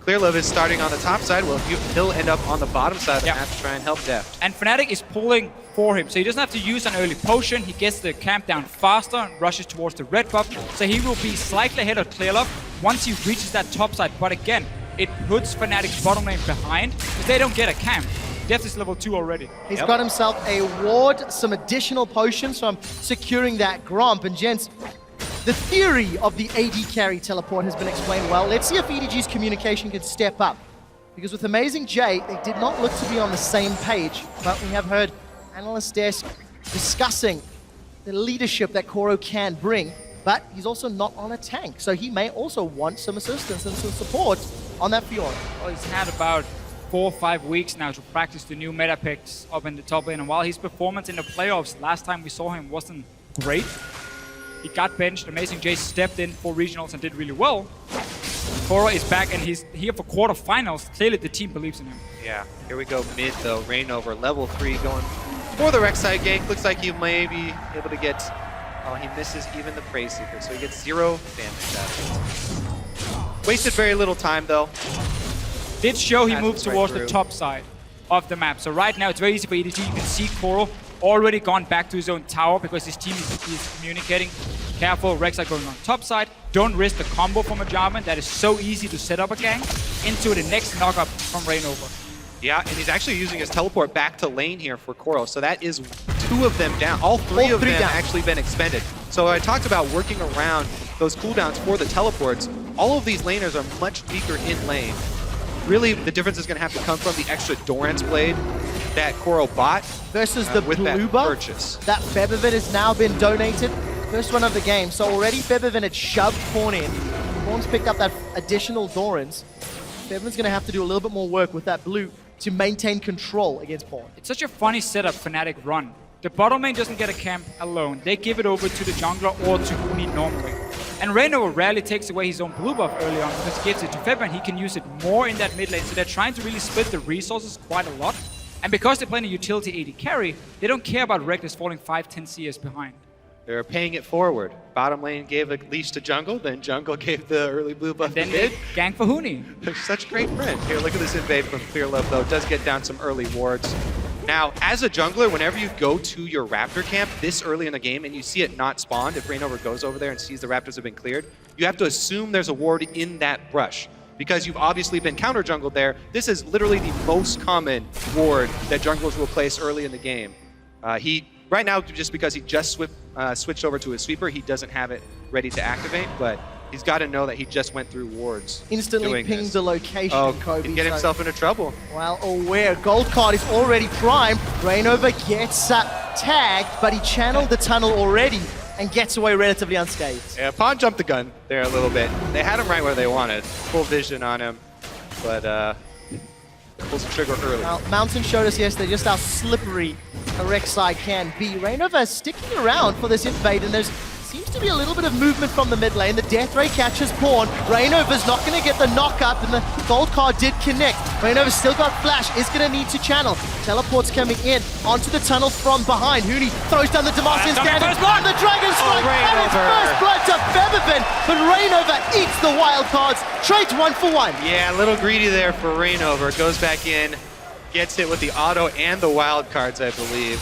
Clearlove is starting on the top side. Well, he'll end up on the bottom side of the map to try and help Deft. And Fnatic is pulling for him, so he doesn't have to use an early potion. He gets the camp down faster and rushes towards the red buff, so he will be slightly ahead of Clearlove once he reaches that top side. But again, it puts Fnatic's bottom lane behind because they don't get a camp. Deft is level 2 already. He's got himself a ward, some additional potions from securing that Gromp. And gents, the theory of the AD carry teleport has been explained well. Let's see if EDG's communication can step up. Because with Amazing J, they did not look to be on the same page. But we have heard Analyst Desk discussing the leadership that Koro can bring. But he's also not on a tank, so he may also want some assistance and some support on that Fiora. Well, he's had about 4 or 5 weeks now to practice the new meta picks up in the top lane, and while his performance in the playoffs last time we saw him wasn't great, he got benched. Amazing J stepped in for regionals and did really well. Koro is back and he's here for quarterfinals. Clearly the team believes in him. Yeah, here we go mid though. Reignover, level 3 going for the Rek'Sai gank. Looks like he may be able to get... Oh, he misses even the Prey Seeker, so he gets 0 damage out of it. Wasted very little time, though. Did show he Passes moved right towards through. the top side of the map. So right now it's very easy for EDG. You can see Koro already gone back to his own tower because his team is communicating. Careful, Rek'Sai going on top side. Don't risk the combo from a Jarvan that is so easy to set up a gang into the next knock-up from Reignover. Yeah, and he's actually using his teleport back to lane here for Koro. So that is 2 of them down. All three of them down. actually been expended. So I talked about working around those cooldowns for the teleports. All of these laners are much weaker in lane. Really, the difference is going to have to come from the extra Doran's Blade that Koro bought Versus the with blue that buff purchase. that Feathervin has now been donated. First one of the game. So already Feathervin had shoved Pawn in. Pawn's picked up that additional Doran's. Feathervin's going to have to do a little bit more work with that blue to maintain control against Pawn. It's such a funny setup Fnatic run. The bottom lane doesn't get a camp alone. They give it over to the jungler or to Huni normally. And Reignover rarely takes away his own blue buff early on because he gives it to Feb and he can use it more in that mid lane. So they're trying to really split the resources quite a lot. And because they're playing a utility AD carry, they don't care about Reckless falling 5-10 CS behind. They're paying it forward. Bottom lane gave a leash to jungle, then jungle gave the early blue buff Then to they mid. gang for Huni. They're such great friends. Here, look at this invade from Clear Love, though. Does get down some early wards. Now, as a jungler, whenever you go to your Raptor camp this early in the game and you see it not spawned, if Reignover goes over there and sees the Raptors have been cleared, you have to assume there's a ward in that brush. Because you've obviously been counter jungled there, this is literally the most common ward that junglers will place early in the game. Right now, just because he just switched over to his sweeper, he doesn't have it ready to activate, but he's got to know that he just went through wards. Instantly pings the location, Oh, Kobe. he'd get himself into trouble. Well aware. Gold card is already primed. Reignover gets tagged, but he channeled the tunnel already and gets away relatively unscathed. Yeah, Pawn jumped the gun there a little bit. They had him right where they wanted. Full vision on him, but pulls the trigger early. Now, Mountain showed us yesterday just how slippery a Rek'Sai can be. Reignover sticking around for this invade, and there's seems to be a little bit of movement from the mid lane. The Death Ray catches Pawn. Reignover's not going to get the knock up, and the gold card did connect. Reignover's still got flash, is going to need to channel. Teleport's coming in onto the tunnel from behind. Huni throws down the Demacian standard, and the Dragon Strike, and it's first blood to Feathervin, but Reignover eats the wild cards, trades 1 for 1. Yeah, a little greedy there for Reignover. Goes back in, gets hit with the auto and the wild cards, I believe,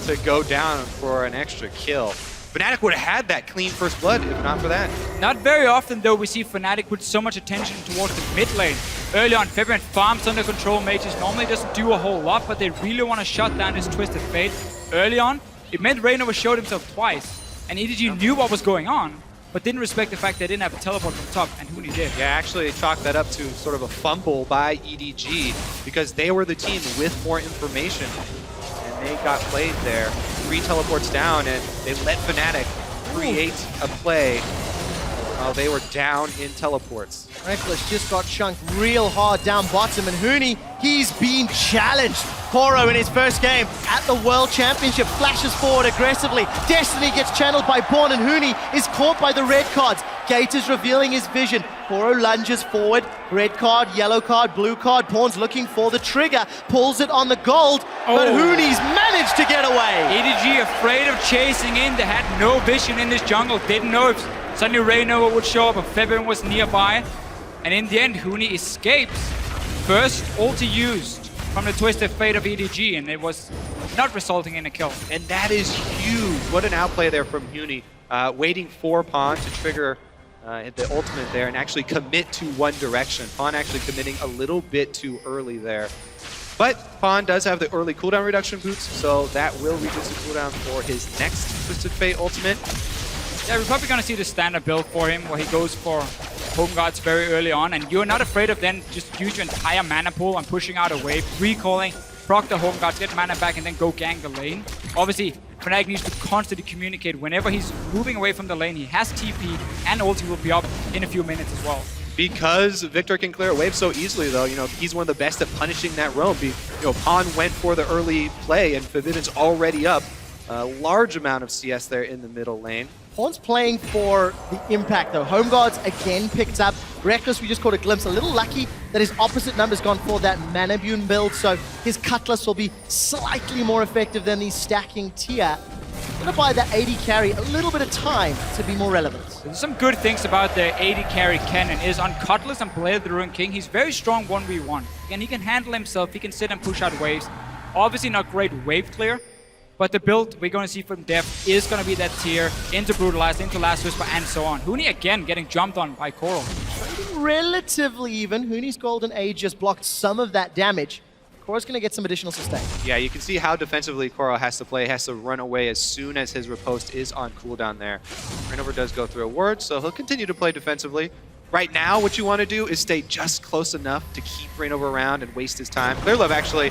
to go down for an extra kill. Fnatic would have had that clean first blood if not for that. Not very often, though, we see Fnatic put so much attention towards the mid lane. Early on, Feathervin farms under control mages, normally doesn't do a whole lot, but they really want to shut down his Twisted Fate. Early on, it meant Reignover showed himself twice, and EDG knew what was going on, but didn't respect the fact they didn't have a teleport from top, and Huni did. Yeah, actually they chalked that up to sort of a fumble by EDG because they were the team with more information. And they got played there. 3 teleports down, and they let Fnatic create a play while they were down in teleports. Reckless just got chunked real hard down bottom, and Huni, he's been challenged. Koro in his first game at the World Championship flashes forward aggressively. Destiny gets channeled by Pawn, and Huni is caught by the red cards. Gate is revealing his vision. Koro lunges forward. Red card, yellow card, blue card. Pawn's looking for the trigger, pulls it on the gold, but Huni's managed to get away. EDG afraid of chasing in. They had no vision in this jungle. Didn't know if suddenly Reignover would show up, but Feathervin was nearby. And in the end, Huni escapes. First ulti used from the Twisted Fate of EDG, and it was not resulting in a kill. And that is huge. What an outplay there from Huni. Waiting for Pawn to trigger the ultimate there and actually commit to one direction. Pawn actually committing a little bit too early there. But Pawn does have the early cooldown reduction boots, so that will reduce the cooldown for his next Twisted Fate ultimate. Yeah, we're probably going to see the standard build for him, where he goes for Home Guards very early on, and you're not afraid of then just use your entire mana pool and pushing out a wave, recalling, proc the Home Guards, get mana back, and then go gang the lane. Obviously, Fnatic needs to constantly communicate. Whenever he's moving away from the lane, he has TP, and ulti will be up in a few minutes as well. Because Victor can clear a wave so easily, though, he's one of the best at punishing that roam. Pawn went for the early play, and Feathervin's already up a large amount of CS there in the middle lane. Pawn's playing for the impact, though. Home Guards again picked up. Reckless, we just caught a glimpse. A little lucky that his opposite number's gone for that Manabune build, so his Cutlass will be slightly more effective than the stacking tier. Gonna buy that AD carry a little bit of time to be more relevant. There's some good things about the AD carry Kennen is on Cutlass and Blade of the Ruined King. He's very strong 1v1. And he can handle himself, he can sit and push out waves. Obviously not great wave clear, But the build we're going to see from Deft is going to be that tier into Brutalize, into Last Whisper, and so on. Huni again getting jumped on by Coral. Relatively even. Huni's Golden Age just blocked some of that damage. Cora's going to get some additional sustain. Yeah, you can see how defensively Koro has to play. He has to run away as soon as his riposte is on cooldown there. Rainover does go through a ward, so he'll continue to play defensively. Right now, what you want to do is stay just close enough to keep Rainover around and waste his time. Clearlove actually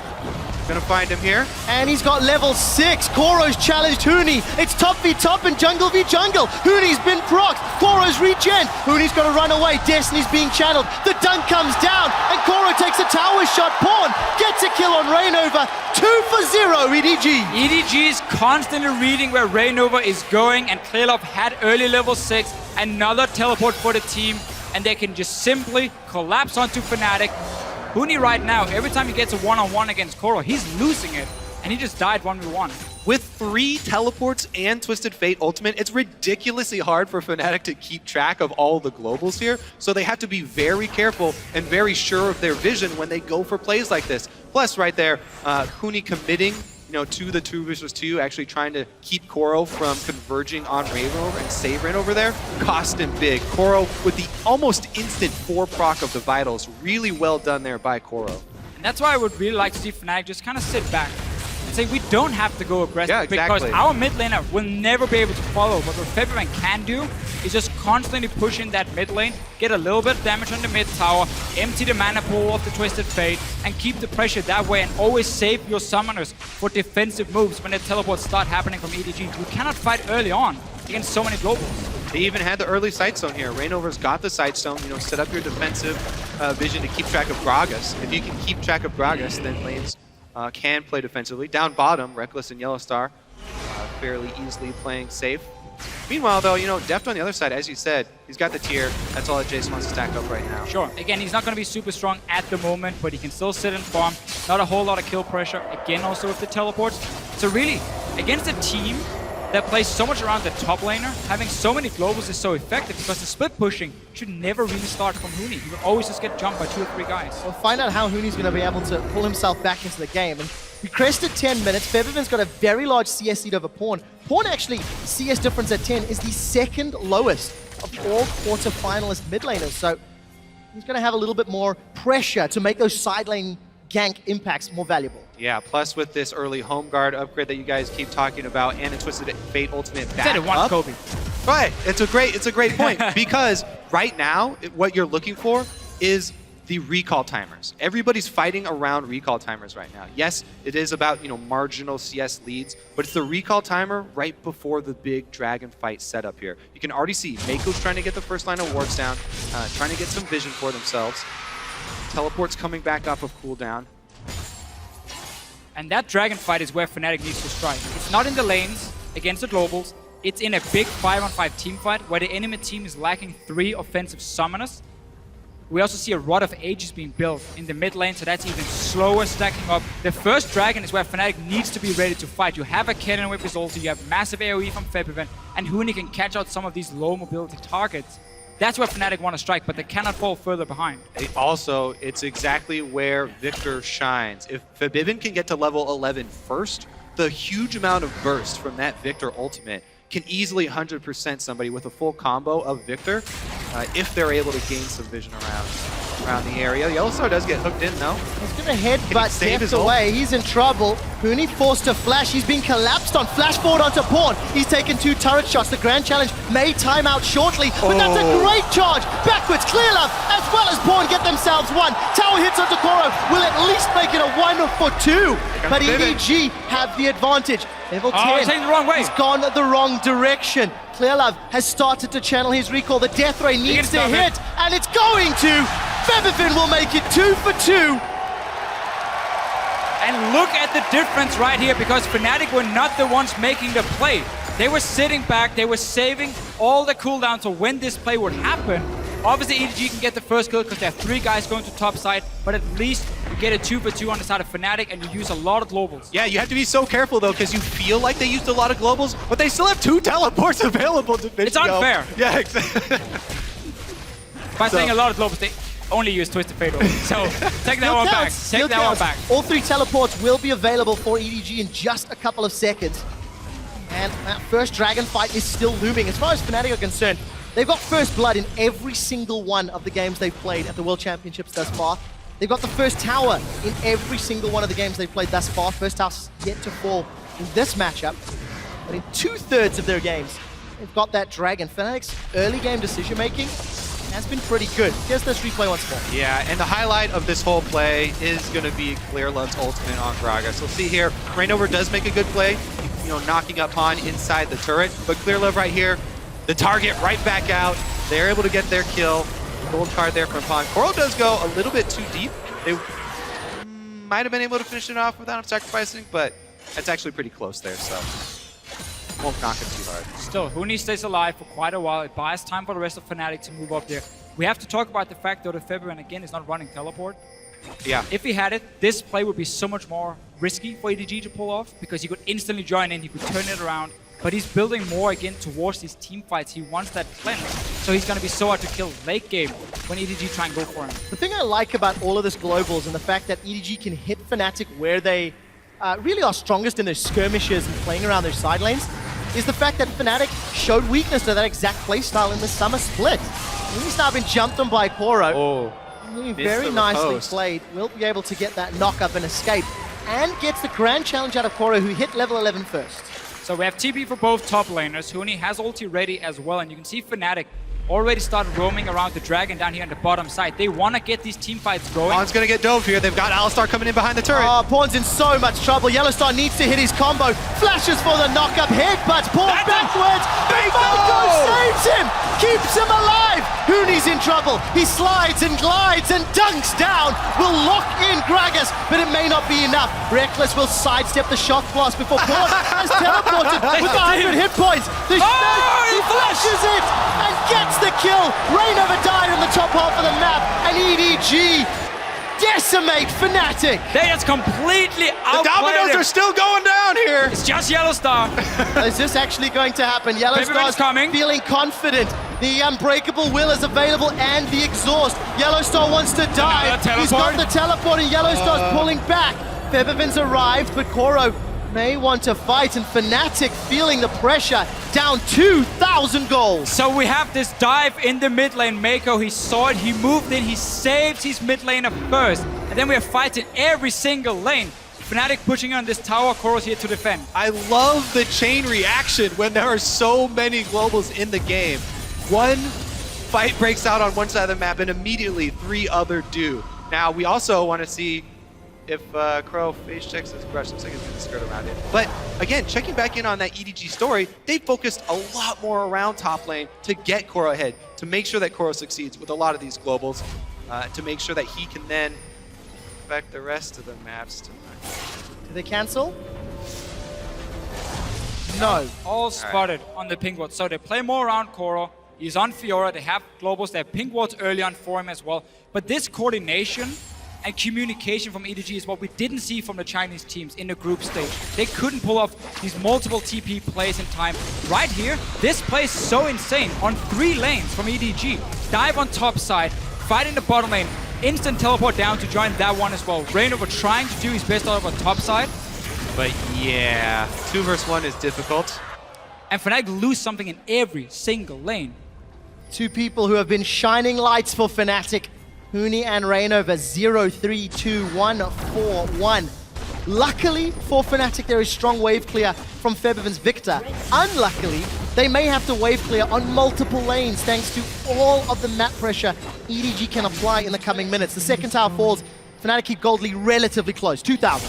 gonna find him here. And he's got level 6. Koro's challenged Huni. It's top v top and jungle v jungle. Huni's been procced. Koro's regen. Huni's got to run away. Destiny's being channeled. The dunk comes down and Koro takes a tower shot. Pawn gets a kill on Rainover. 2 for 0, EDG. EDG is constantly reading where Rainover is going, and Clearlove had early level 6. Another teleport for the team, and they can just simply collapse onto Fnatic. Huni right now, every time he gets a one-on-one against Koro, he's losing it, and he just died 1v1. With 3 teleports and Twisted Fate ultimate, it's ridiculously hard for Fnatic to keep track of all the globals here, so they have to be very careful and very sure of their vision when they go for plays like this. Plus, right there, Huni committing to the 2 versus 2, actually trying to keep Koro from converging on Rainover and save Rainover there, cost him big. Koro with the almost instant 4 proc of the Vitals, really well done there by Koro. And that's why I would really like to see Fnatic just kind of sit back and say we don't have to go aggressive, Yeah, exactly. because our mid laner will never be able to follow. But what Febiven can do is just constantly push in that mid lane, get a little bit of damage on the mid tower, empty the mana pool of the Twisted Fate, and keep the pressure that way, and always save your summoners for defensive moves when the teleports start happening from EDG. You cannot fight early on against so many globals. They even had the early sight stone here. Rainover's got the sight stone, set up your defensive vision to keep track of Gragas. If you can keep track of Gragas, then lanes can play defensively. Down bottom, Reckless and Yellowstar fairly easily playing safe. Meanwhile, though, Deft on the other side, as you said, he's got the tier. That's all that Jason wants to stack up right now. Sure. Again, he's not going to be super strong at the moment, but he can still sit and farm. Not a whole lot of kill pressure. Again, also with the teleports. So really, against a team that plays so much around the top laner, having so many globals is so effective, because the split pushing should never really start from Huni. He will always just get jumped by 2 or 3 guys. We'll find out how Huni's going to be able to pull himself back into the game. And we crested 10 minutes. Febiven's got a very large CS lead over Pawn. Pawn actually, CS difference at 10 is the 2nd lowest of all quarter-finalist mid laners. So he's going to have a little bit more pressure to make those side lane gank impacts more valuable. Yeah, plus with this early home guard upgrade that you guys keep talking about, and a Twisted Fate ultimate back Said it once, up. Kobe. Right, it's a great point, because right now what you're looking for is the recall timers. Everybody's fighting around recall timers right now. Yes, it is about marginal CS leads, but it's the recall timer right before the big dragon fight setup here. You can already see Mako's trying to get the first line of wards down, trying to get some vision for themselves. Teleport's coming back up of cooldown. And that dragon fight is where Fnatic needs to strike. It's not in the lanes against the globals. It's in a big 5-on-5 team fight where the enemy team is lacking 3 offensive summoners. We also see a Rod of Ages being built in the mid lane, so that's even slower stacking up. The first dragon is where Fnatic needs to be ready to fight. You have a cannon with his ulti, you have massive AoE from Febiven, and Huni can catch out some of these low mobility targets. That's where Fnatic want to strike, but they cannot fall further behind. Also, it's exactly where Victor shines. If Febiven can get to level 11 first, the huge amount of burst from that Victor ultimate can easily 100% somebody with a full combo of Victor if they're able to gain some vision around the area. Yellowstar does get hooked in, though. He's going to headbutt Deft ult? away. He's in trouble. Huni forced to flash. He's been collapsed on. Flash forward onto Pawn. He's taken 2 turret shots. The Grand Challenge may time out shortly, but that's a great charge. Backwards, Clearlove, as well as Pawn get themselves 1. Tower hits onto Koro. Will at least make it a 1 for 2. But EDG have the advantage. Level 10. He's taking the wrong way. He's gone the wrong direction. Clearlove has started to channel his recall. The death ray needs to hit, and it's going to. Febiven will make it 2 for 2. And look at the difference right here, because Fnatic were not the ones making the play. They were sitting back, they were saving all the cooldowns so when this play would happen. Obviously, EDG can get the first kill because there are 3 guys going to top side, but at least you get a 2 for 2 on the side of Fnatic, and you use a lot of globals. Yeah, you have to be so careful, though, because you feel like they used a lot of globals, but they still have 2 teleports available to It's unfair. Yeah, exactly. By saying a lot of globals, only use Twisted Fate over. So take that one back. Take that one back. All 3 teleports will be available for EDG in just a couple of seconds. And that first dragon fight is still looming. As far as Fnatic are concerned, they've got first blood in every single one of the games they've played at the World Championships thus far. They've got the first tower in every single one of the games they've played thus far. First tower's yet to fall in this matchup. But in 2/3 of their games, they've got that dragon. Fnatic's early game decision-making has been pretty good. Here's this replay once more. Yeah, and the highlight of this whole play is going to be Clearlove's ultimate on Gragas. We'll see here, Rainover does make a good play, knocking up Han inside the turret, but Clearlove right here, the target right back out. They're able to get their kill. Gold card there from Pawn. Coral does go a little bit too deep. They might have been able to finish it off without sacrificing, but it's actually pretty close there, so won't knock it too hard. Still, Huni stays alive for quite a while. It buys time for the rest of Fnatic to move up there. We have to talk about the fact, though, that Febiven, again, is not running teleport. Yeah. If he had it, this play would be so much more risky for EDG to pull off, because he could instantly join in, he could turn it around. But he's building more again towards these team fights. He wants that cleanse, so he's going to be so hard to kill late game when EDG try and go for him. The thing I like about all of this globals and the fact that EDG can hit Fnatic where they really are strongest in their skirmishes and playing around their side lanes is the fact that Fnatic showed weakness to that exact playstyle in the summer split. He's now been jumped on by Koro. Oh. Very nicely played. Will be able to get that knock up and escape, and gets the grand challenge out of Koro, who hit level 11 first. So we have TP for both top laners. Huni has ulti ready as well, and you can see Fnatic already started roaming around the dragon down here on the bottom side. They want to get these team fights going. Pawn's going to get dove here. They've got Alistar coming in behind the turret. Oh, Pawn's in so much trouble. Yellowstar needs to hit his combo. Flashes for the knock-up hit, but Pawn backwards. Maiko saves him, keeps him alive. Huni's in trouble. He slides and glides and dunks down. Will lock in Gragas, but it may not be enough. Reckless will sidestep the shock blast before Pawn has teleported with 100 hit points. He flashes it and gets the kill. Rainover died on the top half of the map, and EDG decimate Fnatic. They just completely outplayed The dominoes are still going down here. It's just Yellowstar. Is this actually going to happen? Yellowstar's coming. Feeling confident. The Unbreakable Will is available and the Exhaust. Yellowstar wants to die. He's got the teleport and Yellowstar's pulling back. Febiven's arrived, but Koro may want to fight, and Fnatic feeling the pressure, down 2,000 goals. So we have this dive in the mid lane. Maiko, he saw it, he moved in, he saved his mid laner first. And then we are fighting every single lane. Fnatic pushing on this tower, Koro's here to defend. I love the chain reaction when there are so many globals in the game. One fight breaks out on one side of the map and immediately 3 other do. Now we also want to see if Crow phase checks his crush. Looks like he's going to skirt around it. But again, checking back in on that EDG story, they focused a lot more around top lane to get Koro ahead, to make sure that Koro succeeds with a lot of these globals, to make sure that he can then affect the rest of the maps tonight. Do they cancel? No. All spotted on the pink ward. So they play more around Koro. He's on Fiora. They have globals. They have pink wards early on for him as well. But this coordination and communication from EDG is what we didn't see from the Chinese teams in the group stage. They couldn't pull off these multiple TP plays in time. Right here, this play is so insane. On 3 lanes from EDG. Dive on top side, fight in the bottom lane, instant teleport down to join that one as well. Rainover trying to do his best out of on top side. But yeah, 2 versus 1 is difficult. And Fnatic lose something in every single lane. 2 people who have been shining lights for Fnatic. Huni and Rainover 0-3-2-1-4-1. Luckily for Fnatic, there is strong wave clear from Febiven's Victor. Unluckily, they may have to wave clear on multiple lanes thanks to all of the map pressure EDG can apply in the coming minutes. The second tower falls. Fnatic keep Goldly relatively close, 2,000.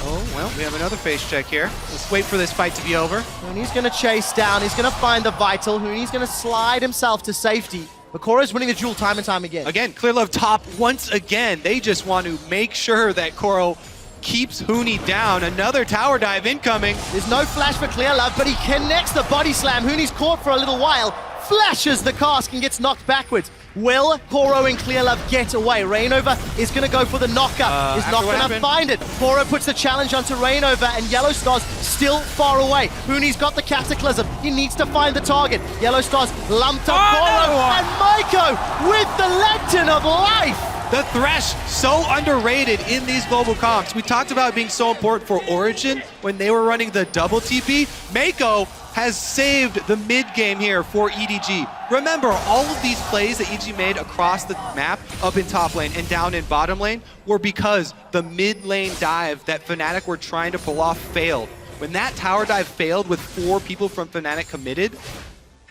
Oh, well, we have another face check here. Let's wait for this fight to be over. Huni's going to chase down. He's going to find the Vital. Huni's going to slide himself to safety. But Koro's winning the duel time and time again. Again, Clearlove top once again. They just want to make sure that Koro keeps Huni down. Another tower dive incoming. There's no flash for Clearlove, but he connects the body slam. Huni's caught for a little while, flashes the cask and gets knocked backwards. Will Koro and Clearlove get away? Rainover is going to go for the knocker. Is not going to find it. Koro puts the challenge onto Rainover, and Yellowstar's still far away. Hooney's got the Cataclysm. He needs to find the target. Yellowstar's lumped up Koro, and Maiko with the Lantern of Life. The Thresh, so underrated in these global comps. We talked about it being so important for Origin when they were running the double TP. Maiko has saved the mid game here for EDG. Remember, all of these plays that EDG made across the map, up in top lane and down in bottom lane, were because the mid lane dive that Fnatic were trying to pull off failed. When that tower dive failed with 4 people from Fnatic committed,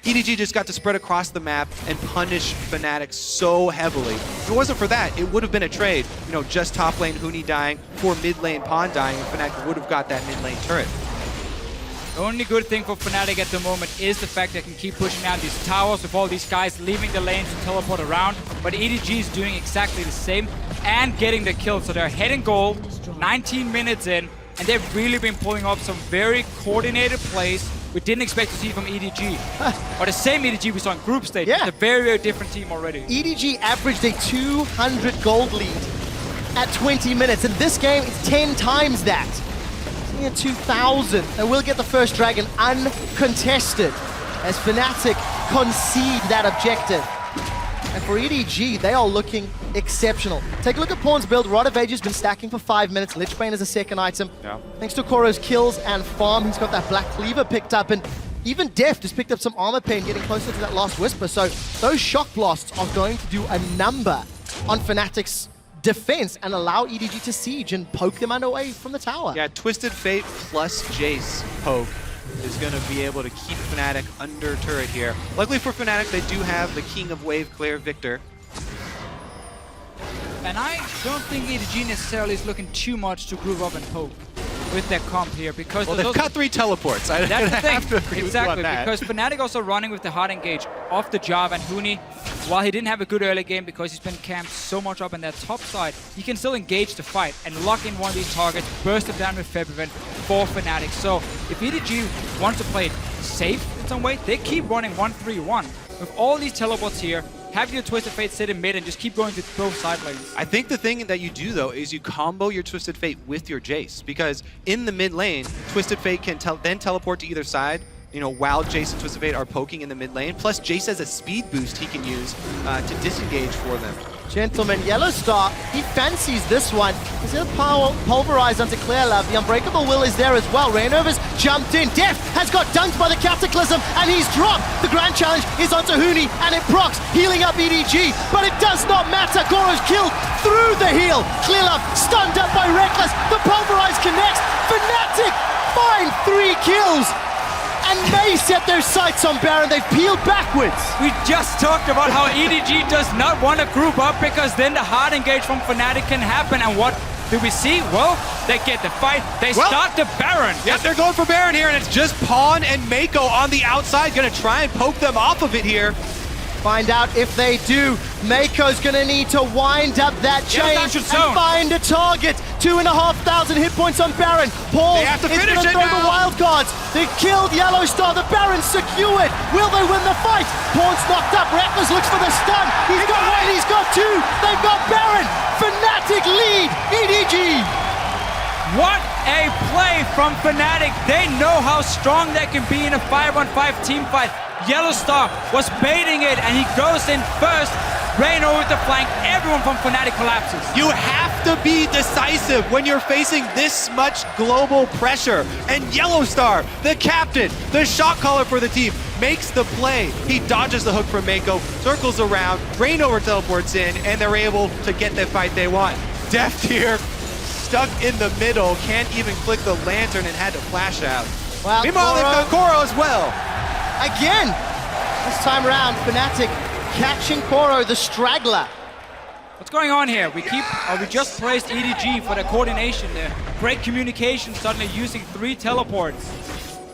EDG just got to spread across the map and punish Fnatic so heavily. If it wasn't for that, it would have been a trade. You know, just top lane Hooney dying for mid lane Pawn dying, and Fnatic would have got that mid lane turret. The only good thing for Fnatic at the moment is the fact they can keep pushing down these towers with all these guys leaving the lanes to teleport around. But EDG is doing exactly the same and getting the kill. So they're heading goal, 19 minutes in, and they've really been pulling off some very coordinated plays we didn't expect to see from EDG. Or the same EDG we saw in group stage. Yeah. It's a very, very different team already. EDG averaged a 200 gold lead at 20 minutes. In this game, it's 10 times that. Sitting at 2,000. And we'll get the first dragon uncontested as Fnatic concede that objective. And for EDG, they are looking exceptional. Take a look at Pawn's build. Rod of Age has been stacking for 5 minutes. Lichbane is a second item. Yeah. Thanks to Koro's kills and farm, he's got that Black Cleaver picked up. And even Deft has picked up some armor pain, getting closer to that last Whisper. So those shock blasts are going to do a number on Fnatic's defense and allow EDG to siege and poke them away from the tower. Yeah, Twisted Fate plus Jace poke is going to be able to keep Fnatic under turret here. Luckily for Fnatic, they do have the King of Wave Clear, Victor. And I don't think EDG necessarily is looking too much to groove up and poke with their comp here, because Well, they've cut 3 teleports. that's the have to thing. agree Exactly, with you on that. because Fnatic also running with the hard engage off the Java, and Hooney, while he didn't have a good early game because he's been camped so much up in that top side, he can still engage the fight and lock in one of these targets, burst them down with Febiven for Fnatic. So if EDG wants to play it safe in some way, they keep running 1-3-1. With all these teleports here, have your Twisted Fate sit in mid and just keep going to both side lanes. I think the thing that you do, though, is you combo your Twisted Fate with your Jace, because in the mid lane, Twisted Fate can then teleport to either side, you know, while Jace and Twisted Fate are poking in the mid lane. Plus, Jace has a speed boost he can use to disengage for them. Gentlemen, Yellowstar, he fancies this one. He's going to pulverize onto Clearlove. The Unbreakable Will is there as well. Rainover's jumped in. Deft has got dunked by the Cataclysm, and he's dropped. The Grand Challenge is onto Hooney, and it procs, healing up EDG. But it does not matter. Goro's killed through the heal. Clearlove stunned up by Reckless. The pulverize connects. Fnatic find 3 kills. And may set their sights on Baron. They've peeled backwards. We just talked about how EDG does not want to group up, because then the hard engage from Fnatic can happen. And what do we see? Well, they get the fight. They start the Baron. Yep, they're going for Baron here, and it's just Pawn and Maiko on the outside, going to try and poke them off of it here. Find out if they do. Maiko's gonna need to wind up that chain and find a target. 2,500 hit points on Baron. Paul is gonna throw the wild cards. They killed Yellowstar. The Baron's secured. Will they win the fight? Pawn's knocked up. Reckless looks for the stun. He's got 1, he's got 2. They've got Baron. Fnatic lead EDG. What a play from Fnatic. They know how strong they can be in a 5-on-5 team fight. Yellowstar was baiting it, and he goes in first. Raino with the flank. Everyone from Fnatic collapses. You have to be decisive when you're facing this much global pressure. And Yellowstar, the captain, the shot caller for the team, makes the play. He dodges the hook from Maiko, circles around, Rainover teleports in, and they're able to get the fight they want. Deft here, stuck in the middle, can't even click the lantern and had to flash out. Well, meanwhile, they've got Koro as well. Again, this time around, Fnatic catching Koro, the straggler. What's going on here? We just praised EDG for the coordination there. Great communication, suddenly using 3 teleports.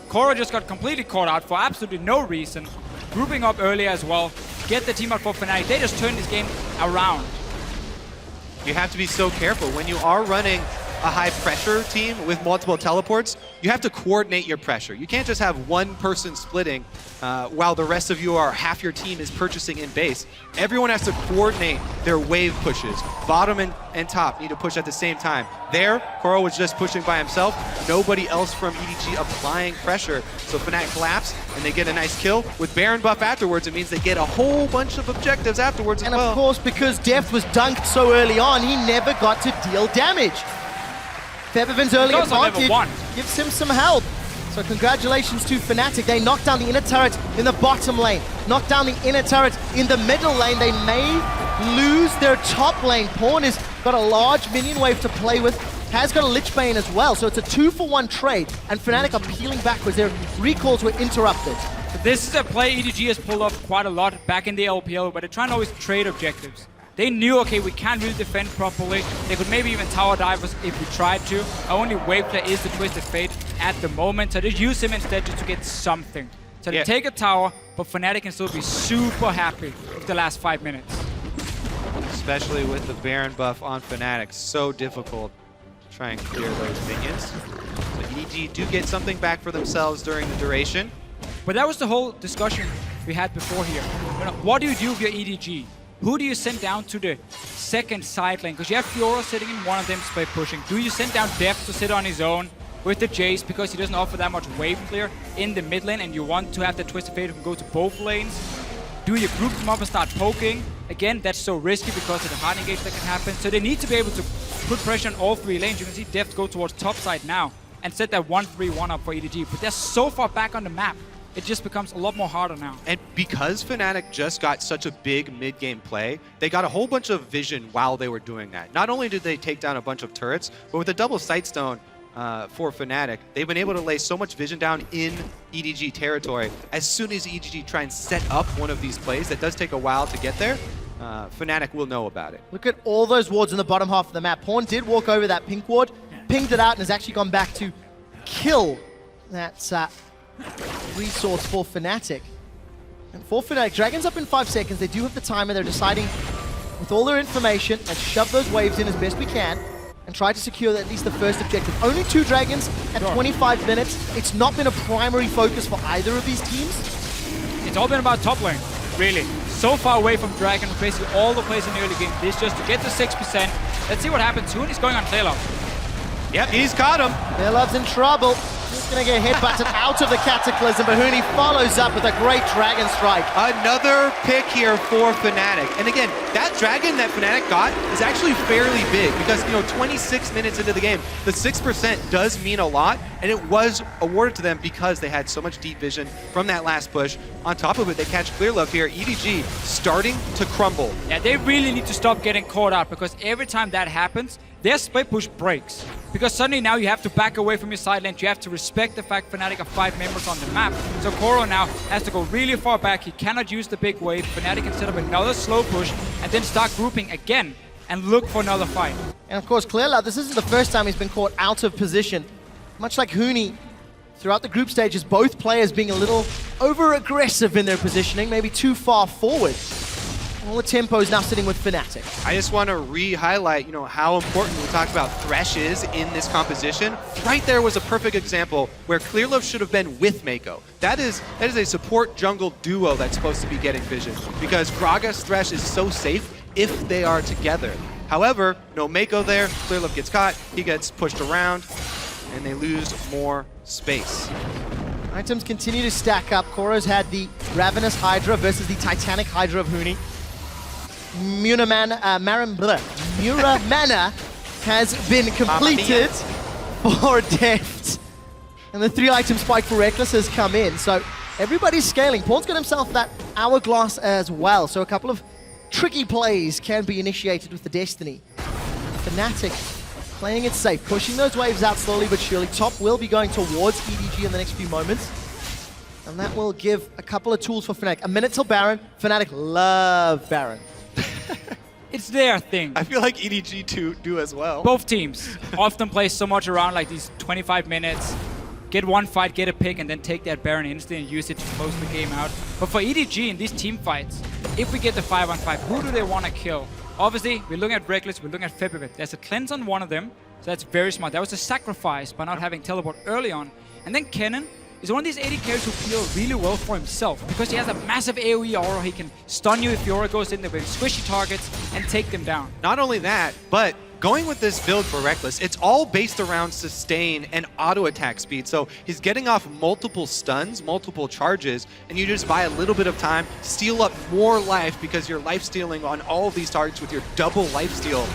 Koro just got completely caught out for absolutely no reason. Grouping up earlier as well. Get the team out for Fnatic. They just turned this game around. You have to be so careful when you are running a high pressure team with multiple teleports, you have to coordinate your pressure. You can't just have one person splitting while the rest of you are half your team is purchasing in base. Everyone has to coordinate their wave pushes. Bottom and top need to push at the same time. There, Koro was just pushing by himself. Nobody else from EDG applying pressure. So Fnatic collapse and they get a nice kill. With Baron buff afterwards, it means they get a whole bunch of objectives afterwards as And well. of course, because Deft was dunked so early on, he never got to deal damage. Febiven's early also never advantage won. gives him some help. So congratulations to Fnatic. They knocked down the inner turret in the bottom lane, knocked down the inner turret in the middle lane. They may lose their top lane. Pawn has got a large minion wave to play with, has got a Lich Bane as well. So it's a 2-for-1 trade, and Fnatic are peeling backwards. Their recalls were interrupted. This is a play EDG has pulled off quite a lot back in the LPL, but they're trying to always trade objectives. They knew, okay, we can't really defend properly. They could maybe even tower dive us if we tried to. Our only wave play is the Twisted Fate at the moment, so they use him instead just to get something. So they take a tower, but Fnatic can still be super happy with the last 5 minutes. Especially with the Baron buff on Fnatic. So difficult to try and clear those minions. So EDG do get something back for themselves during the duration. But that was the whole discussion we had before here. You know, what do you do with your EDG? Who do you send down to the second side lane? Because you have Fiora sitting in one of them by pushing. Do you send down Deft to sit on his own with the Jace because he doesn't offer that much wave clear in the mid lane and you want to have the Twisted Fate who can go to both lanes? Do you group them up and start poking? Again, that's so risky because of the hard engage that can happen. So they need to be able to put pressure on all 3 lanes. You can see Deft go towards top side now and set that 1-3-1 up for EDG. But they're so far back on the map. It just becomes a lot more harder now. And because Fnatic just got such a big mid-game play, they got a whole bunch of vision while they were doing that. Not only did they take down a bunch of turrets, but with a double Sightstone for Fnatic, they've been able to lay so much vision down in EDG territory. As soon as EDG try and set up one of these plays, that does take a while to get there, Fnatic will know about it. Look at all those wards in the bottom half of the map. Pawn did walk over that pink ward, pinged it out, and has actually gone back to kill that resource for Fnatic. And for Fnatic, Dragon's up in 5 seconds. They do have the timer. They're deciding with all their information, let's shove those waves in as best we can and try to secure at least the first objective. Only 2 Dragons at 25 minutes. It's not been a primary focus for either of these teams. It's all been about top lane, really. So far away from Dragon, basically all the plays in the early game. This just to get to 6%. Let's see what happens. Hoon is going on Taylor. Yep, he's caught him. Love's in trouble. He's going to get headbutted out of the Cataclysm, but Hooney follows up with a great Dragon Strike. Another pick here for Fnatic. And again, that Dragon that Fnatic got is actually fairly big because, 26 minutes into the game, the 6% does mean a lot, and it was awarded to them because they had so much deep vision from that last push. On top of it, they catch Clear Love here. EDG starting to crumble. Yeah, they really need to stop getting caught out because every time that happens, their split push breaks. Because suddenly now you have to back away from your side lane. You have to respect the fact Fnatic are 5 members on the map. So Koro now has to go really far back. He cannot use the big wave. Fnatic can set up another slow push and then start grouping again and look for another fight. And of course, Clear Love, this isn't the first time he's been caught out of position. Much like Hooney, throughout the group stages, both players being a little over-aggressive in their positioning, maybe too far forward. All the tempo is now sitting with Fnatic. I just want to re-highlight, how important we talked about Thresh is in this composition. Right there was a perfect example where Clearlove should have been with Mako. That is a support jungle duo that's supposed to be getting vision because Gragas Thresh is so safe if they are together. However, no Mako there, Clearlove gets caught, he gets pushed around, and they lose more space. Items continue to stack up. Koro's had the Ravenous Hydra versus the Titanic Hydra of Hooney. Muramana has been completed for Deft. And the 3-item spike for Reckless has come in. So everybody's scaling. Pawn's got himself that Hourglass as well. So a couple of tricky plays can be initiated with the Destiny. Fnatic playing it safe, pushing those waves out slowly but surely. Top will be going towards EDG in the next few moments. And that will give a couple of tools for Fnatic. A minute till Baron. Fnatic love Baron. It's their thing. I feel like EDG do as well. Both teams often play so much around like these 25 minutes, get one fight, get a pick, and then take that Baron instantly and use it to close the game out. But for EDG in these team fights, if we get the 5-on-5, who do they want to kill? Obviously, we're looking at Reckless, we're looking at Febivet. There's a cleanse on one of them, So that's very smart. That was a sacrifice by not having teleport early on. And then Kennen is one of these AD carries who play really well for himself because he has a massive AoE aura. He can stun you if your aura goes in there with squishy targets and take them down. Not only that, but going with this build for Reckless, it's all based around sustain and auto attack speed. So he's getting off multiple stuns, multiple charges, and you just buy a little bit of time, steal up more life because you're life stealing on all of these targets with your double life steal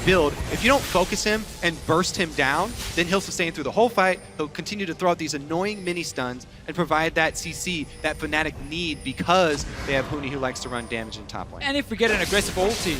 build. If you don't focus him and burst him down, then he'll sustain through the whole fight. He'll continue to throw out these annoying mini stuns and provide that CC that Fnatic need because they have Huni who likes to run damage in top lane. And if we get an aggressive ulti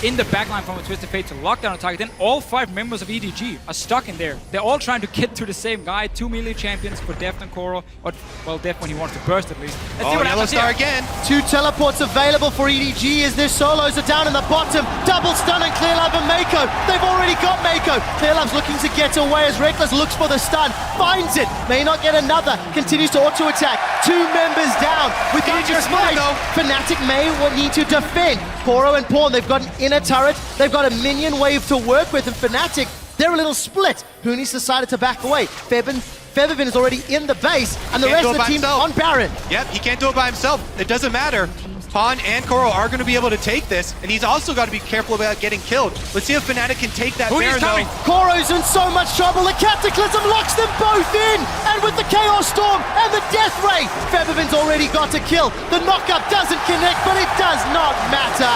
in the backline from a Twisted Fate to lock down a target, then all 5 members of EDG are stuck in there. They're all trying to get to the same guy. 2 melee champions for Deft and Koro. Or, well, Deft when he wants to burst at least. Let's see what Yellow happens Star here. again. 2 teleports available for EDG as their solos are down in the bottom. Double stun and Clearlove and Mako. They've already got Mako. Clearlove's looking to get away as Reckless looks for the stun. Finds it. May not get another. Continues to auto attack. 2 members down. Without EDG your split, spike, though. Fnatic may need to defend. Koro and Pawn, they've got an inner turret. They've got a minion wave to work with, and Fnatic, they're a little split. Huni's decided to back away. Feathervin is already in the base, and the Can't rest do of it the by team himself. on Baron. Yep, he can't do it by himself. It doesn't matter. Pawn and Koro are going to be able to take this, and he's also got to be careful about getting killed. Let's see if Fnatic can take that Huni's Baron, coming. though. Koro's in so much trouble. The Cataclysm locks them both in, and with the Chaos Storm and the Death Ray, Feathervin's already got to kill. The knockup doesn't connect, but it does not matter.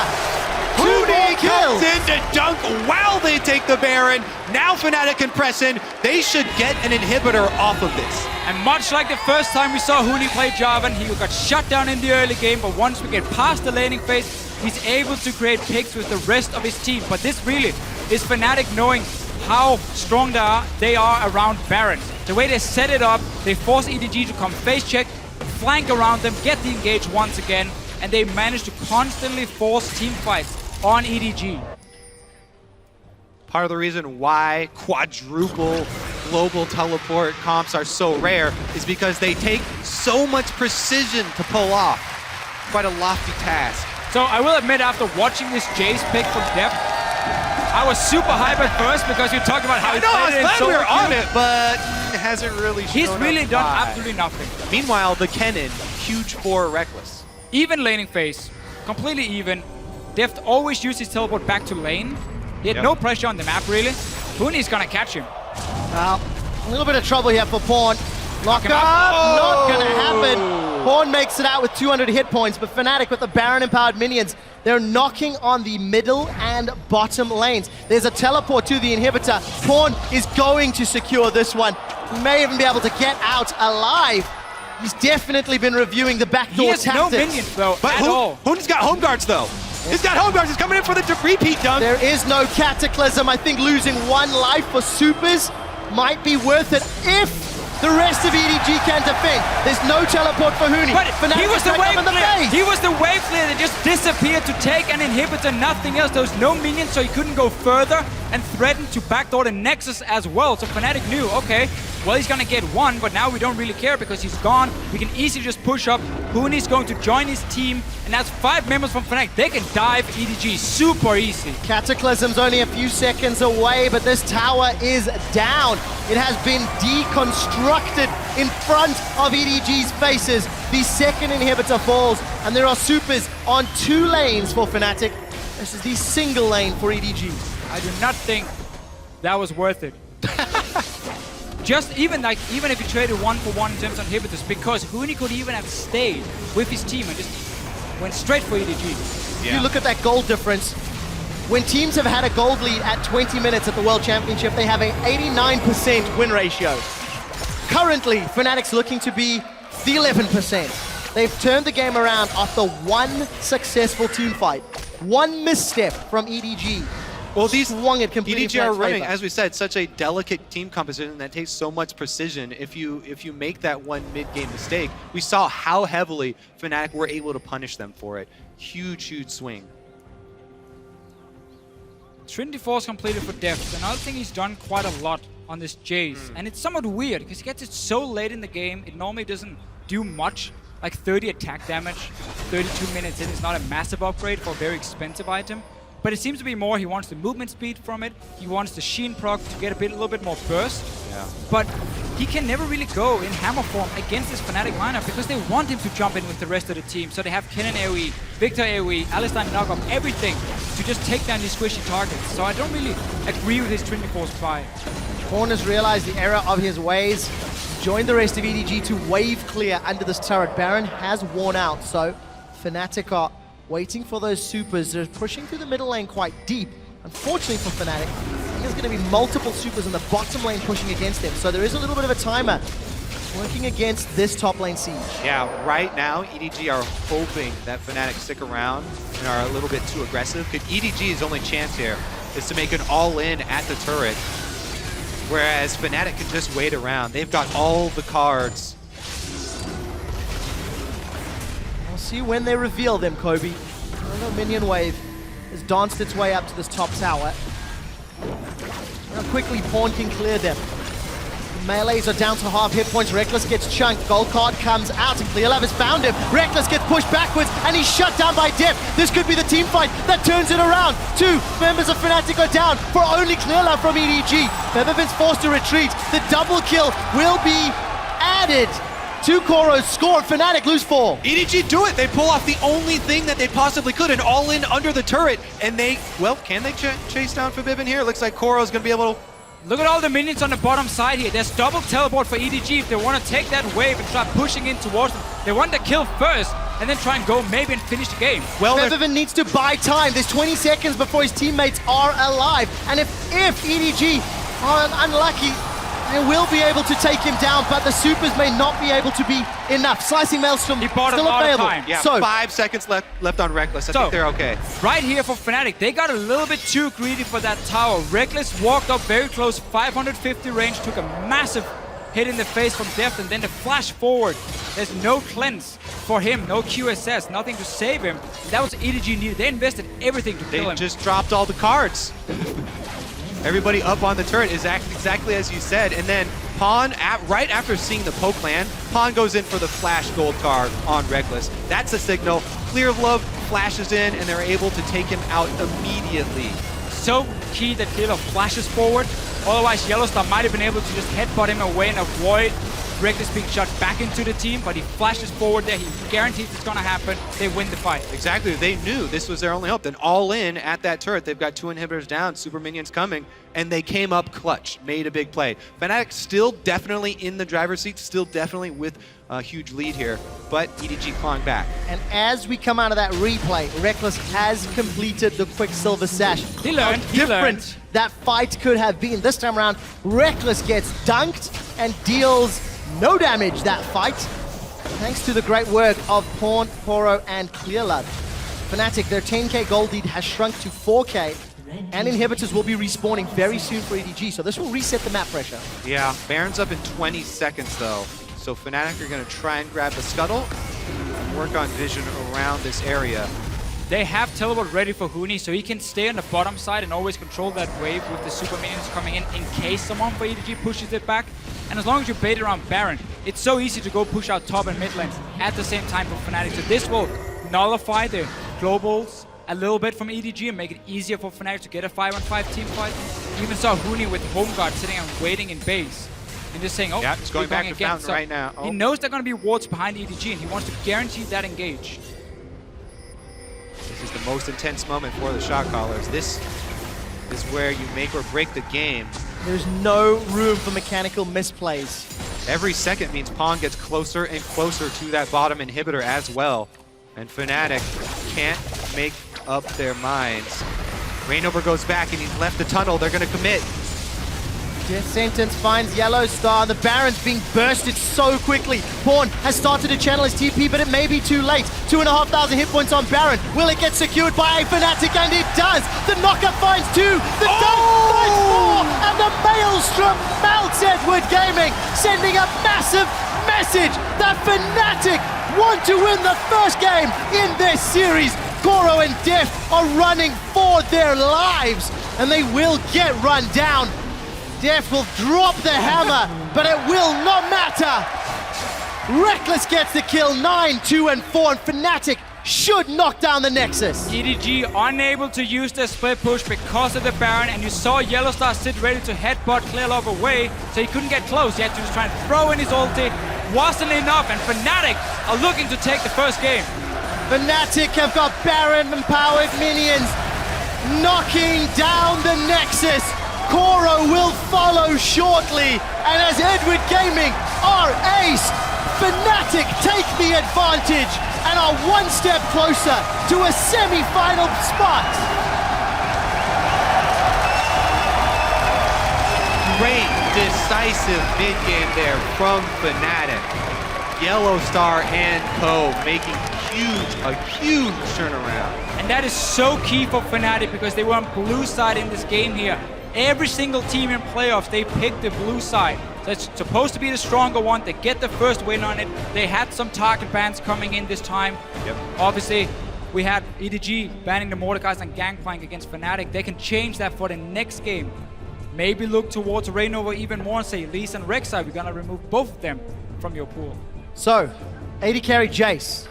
Huni kills. comes in to dunk while they take the Baron. Now Fnatic can press in. They should get an inhibitor off of this. And much like the first time we saw Huni play Jarvan, he got shut down in the early game, but once we get past the laning phase, he's able to create picks with the rest of his team. But this really is Fnatic knowing how strong they are around Baron. The way they set it up, they force EDG to come face check, flank around them, get the engage once again, and they manage to constantly force team fights on EDG. Part of the reason why quadruple global teleport comps are so rare is because they take so much precision to pull off. Quite a lofty task. So I will admit, after watching this Jace pick from Deft, I was super hyped at first because you talked about how I he know, I played was it in glad we were solo on queue. it, but it hasn't really shown He's really up done why. absolutely nothing. Meanwhile, the Kennen, huge for Reckless. Even laning phase, completely even. Deft always used his teleport back to lane. He had Yep. no pressure on the map, really. Huni's gonna catch him. Well, a little bit of trouble here for Pawn. Lock him up, up. not gonna happen. Pawn makes it out with 200 hit points, but Fnatic with the Baron-empowered minions, they're knocking on the middle and bottom lanes. There's a teleport to the inhibitor. Pawn is going to secure this one. May even be able to get out alive. He's definitely been reviewing the He backdoor has no tactics. minions, though, But at all. Huni's got home guards, though. He's got home guards. He's coming in for the repeat dunk. There is no Cataclysm. I think losing 1 life for supers might be worth it if the rest of EDG can defend. There's no teleport for Huni. But Fnatic he was is the back wave up in the clear. face. He was the wave clear that just disappeared to take an inhibitor, nothing else. There was no minions, so he couldn't go further and threatened to backdoor the Nexus as well. So Fnatic knew, okay, well, he's gonna get 1, but now we don't really care because he's gone. We can easily just push up. Huni's going to join his team, and that's 5 members from Fnatic. They can dive EDG super easy. Cataclysm's only a few seconds away, but this tower is down. It has been deconstructed in front of EDG's faces. The second inhibitor falls, and there are supers on 2 lanes for Fnatic. This is the single lane for EDG. I do not think that was worth it. Just even if he traded 1 for 1 in terms of inhibitors, because Huni could even have stayed with his team and just went straight for EDG. If you look at that gold difference, when teams have had a gold lead at 20 minutes at the World Championship, they have an 89% win ratio. Currently, Fnatic's looking to be the 11%. They've turned the game around after 1 successful team fight. 1 misstep from EDG. Well, these swung it completely EDG are Fnatic's running, favor. as we said, such a delicate team composition that takes so much precision. If you make that one mid-game mistake, we saw how heavily Fnatic were able to punish them for it. Huge, huge swing. Trinity Force completed for Deft. Another thing he's done quite a lot on this Jace, and it's somewhat weird because he gets it so late in the game, it normally doesn't do much, like 30 attack damage, 32 minutes in is not a massive upgrade for a very expensive item. but it seems to be more he wants the movement speed from it, he wants the Sheen proc to get a little bit more burst, but he can never really go in hammer form against this Fnatic lineup because they want him to jump in with the rest of the team, so they have Kennen AoE, Victor AoE, Alistar knock off everything to just take down these squishy targets, so I don't really agree with his Trinity Force buy. Pawn has realized the error of his ways, joined the rest of EDG to wave clear under this turret. Baron has worn out, so Fnatic are waiting for those supers. They're pushing through the middle lane quite deep. Unfortunately for Fnatic, I think there's going to be multiple supers in the bottom lane pushing against them, so there is a little bit of a timer working against this top lane siege. Yeah, right now, EDG are hoping that Fnatic stick around and are a little bit too aggressive, because EDG's only chance here is to make an all-in at the turret, whereas Fnatic can just wait around. They've got all the cards. We'll see when they reveal them, Kobe. Another minion wave has danced its way up to this top tower. How quickly Pawn can clear them. The melees are down to half hit points. Rekkles gets chunked. Gold card comes out, and Clearlove has found him. Rekkles gets pushed backwards, and he's shut down by Def. This could be the team fight that turns it around. 2 members of Fnatic are down for only Clearlove from EDG. Featherfin's forced to retreat. The double kill will be added to Koro's score. Fnatic lose 4. EDG do it. They pull off the only thing that they possibly could, an all-in under the turret. And they, well, can they chase down Forbidden here? Looks like Koro's going to be able to... Look at all the minions on the bottom side here. There's double teleport for EDG if they want to take that wave and try pushing in towards them. They want the kill first and then try and go maybe and finish the game. Well, Featherfin needs to buy time. There's 20 seconds before his teammates are alive. And if EDG are unlucky, they will be able to take him down, but the supers may not be able to be enough. Slicing Maelstrom still available. Yeah, so 5 seconds left on Rekkles. I think they're okay. Right here for Fnatic, they got a little bit too greedy for that tower. Rekkles walked up very close, 550 range, took a massive hit in the face from Deft, and then the flash forward. There's no cleanse for him, no QSS, nothing to save him. That was EDG needed. They invested everything to kill him. They just dropped all the cards. Everybody up on the turret is exactly as you said, and then Pawn, right after seeing the poke land, Pawn goes in for the flash gold card on Rekkles. That's a signal. Clearlove flashes in, and they're able to take him out immediately. So key that Clearlove flashes forward. Otherwise, Yellowstar might have been able to just headbutt him away and avoid Rekkles being shot back into the team, but he flashes forward there. He guarantees it's going to happen. They win the fight. Exactly. They knew this was their only hope. Then all in at that turret. They've got 2 inhibitors down, super minions coming, and they came up clutch, made a big play. Fnatic still definitely in the driver's seat, still definitely with a huge lead here, but EDG clawing back. And as we come out of that replay, Rekkles has completed the Quicksilver Sash. He learned. How different that fight could have been. This time around, Rekkles gets dunked and deals no damage that fight, thanks to the great work of Pawn, Koro, and Clearlove. Fnatic, their 10k gold lead has shrunk to 4k, and inhibitors will be respawning very soon for EDG, so this will reset the map pressure. Yeah, Baron's up in 20 seconds though, so Fnatic are going to try and grab the scuttle and work on vision around this area. They have teleport ready for Huni, so he can stay on the bottom side and always control that wave with the super minions coming in case someone for EDG pushes it back. And as long as you bait around Baron, it's so easy to go push out top and mid lane at the same time for Fnatic. So this will nullify the globals a little bit from EDG and make it easier for Fnatic to get a 5-on-5 team fight. You even saw Huni with Home Guard sitting and waiting in base and just saying, oh, yeah, he's going back to again. Fountain right now. He knows they're going to be wards behind EDG and he wants to guarantee that engage. This is the most intense moment for the shot callers. This is where you make or break the game. There's no room for mechanical misplays. Every second means Pawn gets closer and closer to that bottom inhibitor as well. And Fnatic can't make up their minds. Rainover goes back and he's left the tunnel. They're going to commit. Death Sentence finds Yellowstar. The Baron's being bursted so quickly. Pawn has started to channel his TP, but it may be too late. 2,500 hit points on Baron. Will it get secured by Fnatic? And it does. The knockup finds 2. The dunk finds 4. And the Maelstrom melts Edward Gaming, sending a massive message that Fnatic want to win the first game in this series. Koro and Def are running for their lives, and they will get run down. Def will drop the hammer, but it will not matter. Rekkles gets the kill, 9, 2, and 4, and Fnatic should knock down the Nexus. EDG unable to use their split push because of the Baron, and you saw Yellowstar sit ready to headbutt Clearlove away, so he couldn't get close. He had to just try and throw in his ulti. Wasn't enough, and Fnatic are looking to take the first game. Fnatic have got Baron-empowered minions knocking down the Nexus. Koro will follow shortly, and as Edward Gaming are aced, Fnatic take the advantage and are one step closer to a semi-final spot. Great decisive mid-game there from Fnatic. Yellowstar and Co. making a huge turnaround. And that is so key for Fnatic because they were on blue side in this game here. Every single team in playoffs, they picked the blue side. So it's supposed to be the stronger one. They get the first win on it. They had some target bans coming in this time. Yep. Obviously, we had EDG banning the Mordekais and Gangplank against Fnatic. They can change that for the next game. Maybe look towards Rainover even more and say, Lees and Rek'Sai, we're gonna remove both of them from your pool. So, AD carry Jace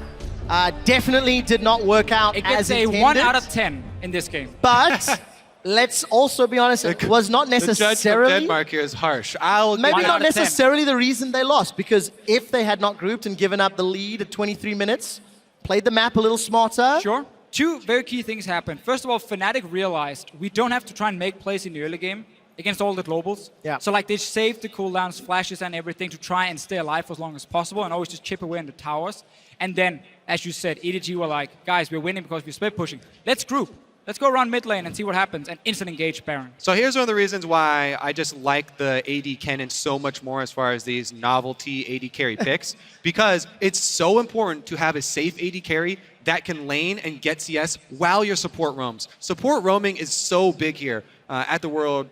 definitely did not work out It as gets a intended. 1 out of 10 in this game. But let's also be honest, it was not The judge of necessarily... Denmark here is harsh. I'll Maybe One not out of 10. necessarily the reason they lost, because if they had not grouped and given up the lead at 23 minutes, played the map a little smarter... Sure. Two very key things happened. First of all, Fnatic realized we don't have to try and make plays in the early game against all the globals. Yeah. So like they saved the cooldowns, flashes and everything to try and stay alive for as long as possible and always just chip away in the towers. And then, as you said, EDG were like, guys, we're winning because we're split pushing. Let's group. Let's go around mid lane and see what happens and instant engage Baron. So here's one of the reasons why I just like the AD Kennen so much more as far as these novelty AD carry picks, because it's so important to have a safe AD carry that can lane and get CS while your support roams. Support roaming is so big here at the World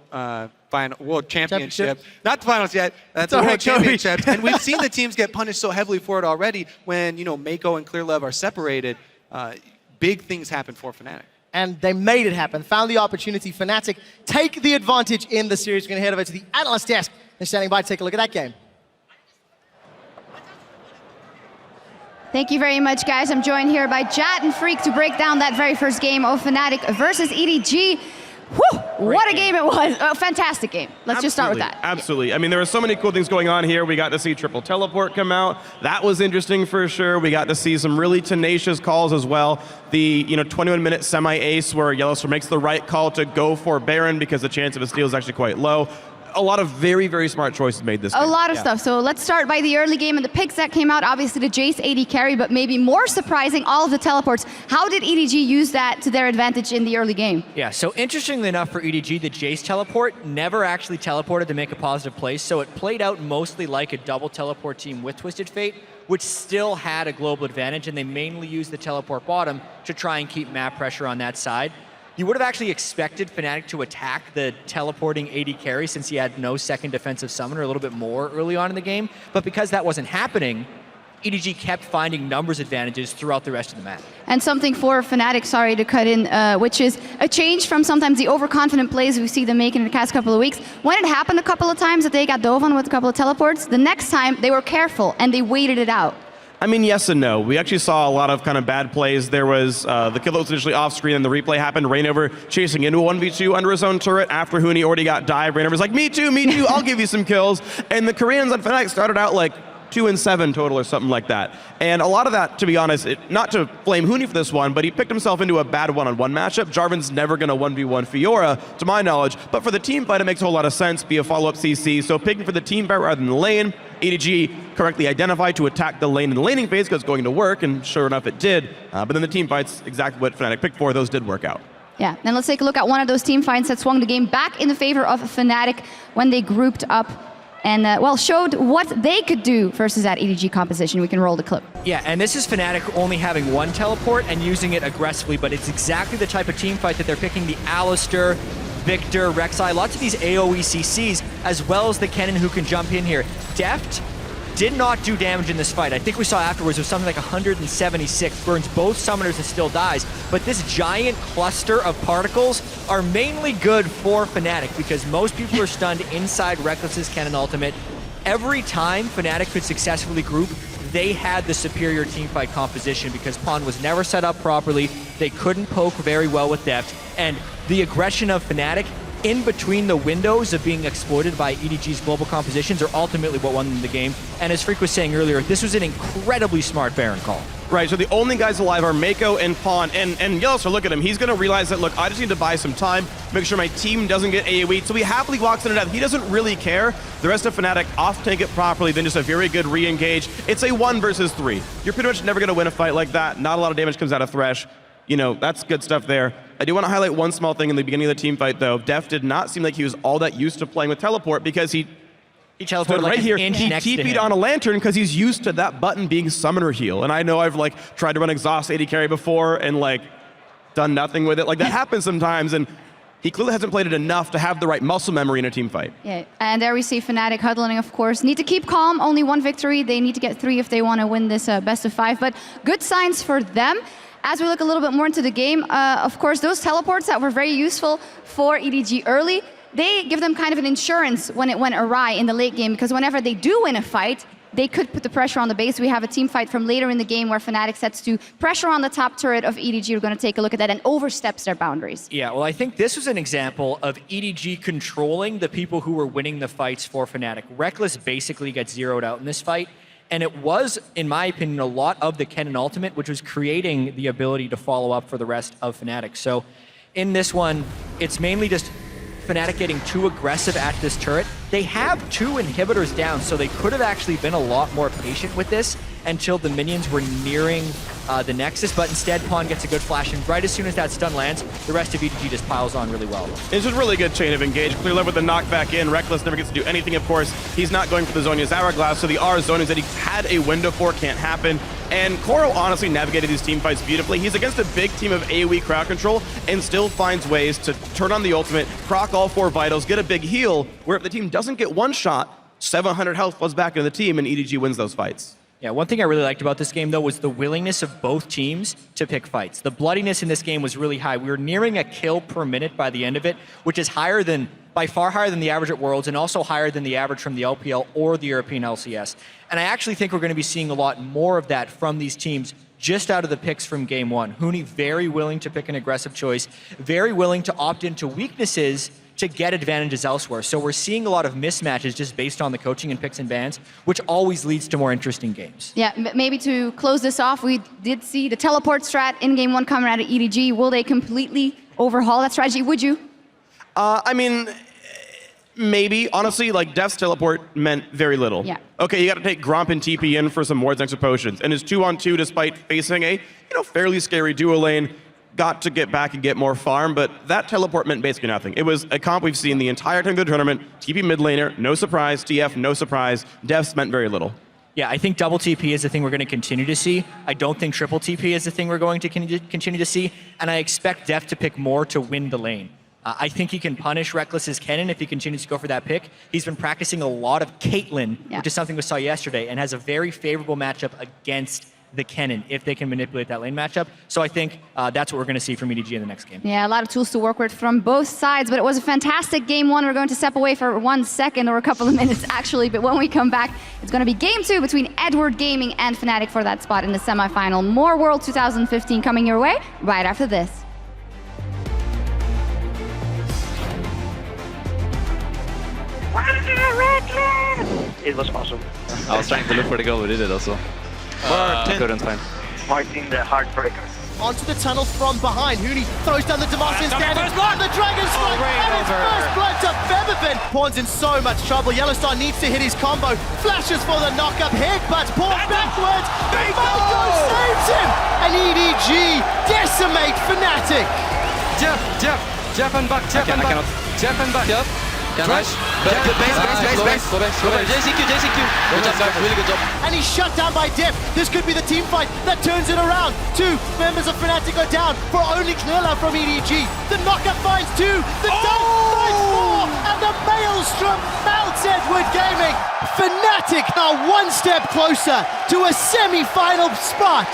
Championship. Not the finals yet, at the all World right, Joey. Championships. And we've seen the teams get punished so heavily for it already when, you know, Mako and Clearlove are separated. Big things happen for Fnatic. And they made it happen, found the opportunity. Fnatic take the advantage in the series. We're going to head over to the analyst desk. They're standing by to take a look at that game. Thank you very much, guys. I'm joined here by Jat and Freak to break down that very first game of Fnatic versus EDG. Whew, what a game it was. A fantastic game. Let's just start with that. Absolutely. I mean, there were so many cool things going on here. We got to see triple teleport come out. That was interesting for sure. We got to see some really tenacious calls as well. The 21-minute semi-ace where Yellowstar makes the right call to go for Baron because the chance of a steal is actually quite low. A lot of very, very smart choices made this game. A lot of stuff. So let's start by the early game and the picks that came out. Obviously, the Jace AD carry, but maybe more surprising, all of the teleports. How did EDG use that to their advantage in the early game? Yeah, so interestingly enough for EDG, the Jace teleport never actually teleported to make a positive play, so it played out mostly like a double teleport team with Twisted Fate, which still had a global advantage, and they mainly used the teleport bottom to try and keep map pressure on that side. You would have actually expected Fnatic to attack the teleporting AD carry since he had no second defensive summoner a little bit more early on in the game, but because that wasn't happening, EDG kept finding numbers advantages throughout the rest of the map. And something for Fnatic, sorry to cut in, which is a change from sometimes the overconfident plays we see them making in the past couple of weeks. When it happened a couple of times that they got dove on with a couple of teleports, the next time they were careful and they waited it out. I mean, yes and no. We actually saw a lot of kind of bad plays. There was the kill that was initially off screen and the replay happened. Rainover chasing into a 1v2 under his own turret after Huni already got dived. Rainover's like, me too, I'll give you some kills. And the Koreans on Fnatic started out like 2-7 total or something like that. And a lot of that, to be honest, not to blame Huni for this one, but he picked himself into a bad one-on-one matchup. Jarvan's never going to 1v1 Fiora, to my knowledge. But for the team fight, it makes a whole lot of sense, be a follow-up CC. So picking for the team fight rather than the lane, EDG correctly identified to attack the lane in the laning phase because it's going to work, and sure enough, it did. But then the team fight's exactly what Fnatic picked for. Those did work out. Yeah, then let's take a look at one of those team fights that swung the game back in the favor of Fnatic when they grouped up and, well, showed what they could do versus that EDG composition. We can roll the clip. Yeah, and this is Fnatic only having one teleport and using it aggressively, but it's exactly the type of team fight that they're picking. The Alistar, Victor, Rek'Sai, lots of these AoE CCs, as well as the Kennen who can jump in here. Deft did not do damage in this fight. I think we saw afterwards it was something like 176, burns both summoners and still dies. But this giant cluster of particles are mainly good for Fnatic because most people are stunned inside Reckless's Kennen ultimate. Every time Fnatic could successfully group, they had the superior teamfight composition because Pawn was never set up properly. They couldn't poke very well with depth. And the aggression of Fnatic in between the windows of being exploited by EDG's global compositions are ultimately what won them the game. And as Freak was saying earlier, this was an incredibly smart Baron call. Right, so the only guys alive are Mako and Pawn, and Yellowstar, look at him. He's gonna realize that, look, I just need to buy some time, make sure my team doesn't get AoE'd, so he happily walks into death. He doesn't really care. The rest of Fnatic off-tank it properly, then just a very good re-engage. It's a 1 versus 3. You're pretty much never gonna win a fight like that. Not a lot of damage comes out of Thresh. You know, that's good stuff there. I do want to highlight one small thing in the beginning of the team fight, though. Def did not seem like he was all that used to playing with teleport because he teleported right like here. an inch He next to TP'd him. on a lantern because he's used to that button being summoner heal. And I know I've like tried to run exhaust AD carry before and like done nothing with it. Like that happens sometimes, and he clearly hasn't played it enough to have the right muscle memory in a team fight. Yeah, and there we see Fnatic huddling, of course. Need to keep calm, only 1 victory. They need to get 3 if they want to win this best of 5, but good signs for them. As we look a little bit more into the game, of course, those teleports that were very useful for EDG early, they give them kind of an insurance when it went awry in the late game, because whenever they do win a fight, they could put the pressure on the base. We have a team fight from later in the game where Fnatic sets to pressure on the top turret of EDG. We're going to take a look at that, and oversteps their boundaries. Yeah, well, I think this was an example of EDG controlling the people who were winning the fights for Fnatic. Reckless basically gets zeroed out in this fight. And it was, in my opinion, a lot of the Kennen ultimate, which was creating the ability to follow up for the rest of Fnatic. So in this one, it's mainly just Fnatic getting too aggressive at this turret. They have 2 inhibitors down, so they could have actually been a lot more patient with this until the minions were nearing the Nexus, but instead Pawn gets a good flash, and right as soon as that stun lands, the rest of EDG just piles on really well. It's just really good chain of engage. Clear love with the knockback in. Reckless never gets to do anything, of course. He's not going for the Zhonya's Hourglass, so the R Zhonya's that he had a window for can't happen. And Koro honestly navigated these team fights beautifully. He's against a big team of AoE crowd control and still finds ways to turn on the ultimate, proc all 4 vitals, get a big heal, where if the team doesn't get one shot, 700 health floods back into the team, and EDG wins those fights. Yeah, one thing I really liked about this game, though, was the willingness of both teams to pick fights. The bloodiness in this game was really high. We were nearing a kill per minute by the end of it, which is higher than, by far higher than the average at Worlds, and also higher than the average from the LPL or the European LCS. And I actually think we're going to be seeing a lot more of that from these teams just out of the picks from game 1. Huni very willing to pick an aggressive choice, very willing to opt into weaknesses to get advantages elsewhere. So we're seeing a lot of mismatches just based on the coaching and picks and bans, which always leads to more interesting games. Yeah, maybe to close this off, we did see the teleport strat in game 1 coming out of EDG. Will they completely overhaul that strategy? Would you? I mean, maybe. Honestly, like, Def's teleport meant very little. Yeah. Okay, you got to take Gromp and TP in for some wards and extra potions. And his 2-on-2, despite facing a fairly scary duo lane, got to get back and get more farm, but that teleport meant basically nothing. It was a comp we've seen the entire time of the tournament. TP mid laner, no surprise. TF, no surprise. Defs meant very little. Yeah, I think double TP is the thing we're going to continue to see. I don't think triple TP is the thing we're going to continue to see, and I expect Def to pick more to win the lane. I think he can punish Reckless's Kennen if he continues to go for that pick. He's been practicing a lot of Caitlyn, which is something we saw yesterday, and has a very favorable matchup against the Kennen if they can manipulate that lane matchup. So I think that's what we're going to see from EDG in the next game. Yeah, a lot of tools to work with from both sides, but it was a fantastic game 1. We're going to step away for 1 second, or a couple of minutes actually, but when we come back, it's going to be game 2 between Edward Gaming and Fnatic for that spot in the semifinal. More World 2015 coming your way right after this. It was awesome. I was trying to look for the goal, we did it also. Couldn't find. Martin the Heartbreaker. Onto the tunnel from behind. Huni throws down the Demacian standing. And the Dragon Strike, and his first blood to Featherfin. Pawn's in so much trouble. Yellowstar needs to hit his combo. Flashes for the knock-up hit, but Pawn backwards. Mako saves him. And EDG decimate Fnatic. Jeff and back, Jeff and back. Yep. Base. JCQ. Good job, really good job. And he's shut down by Def. This could be the team fight that turns it around. 2 members of Fnatic go down for only Clearlove from EDG. The knockup finds 2, the dunk finds 4, and the Maelstrom melts Edward Gaming. Fnatic are 1 step closer to a semi-final spot.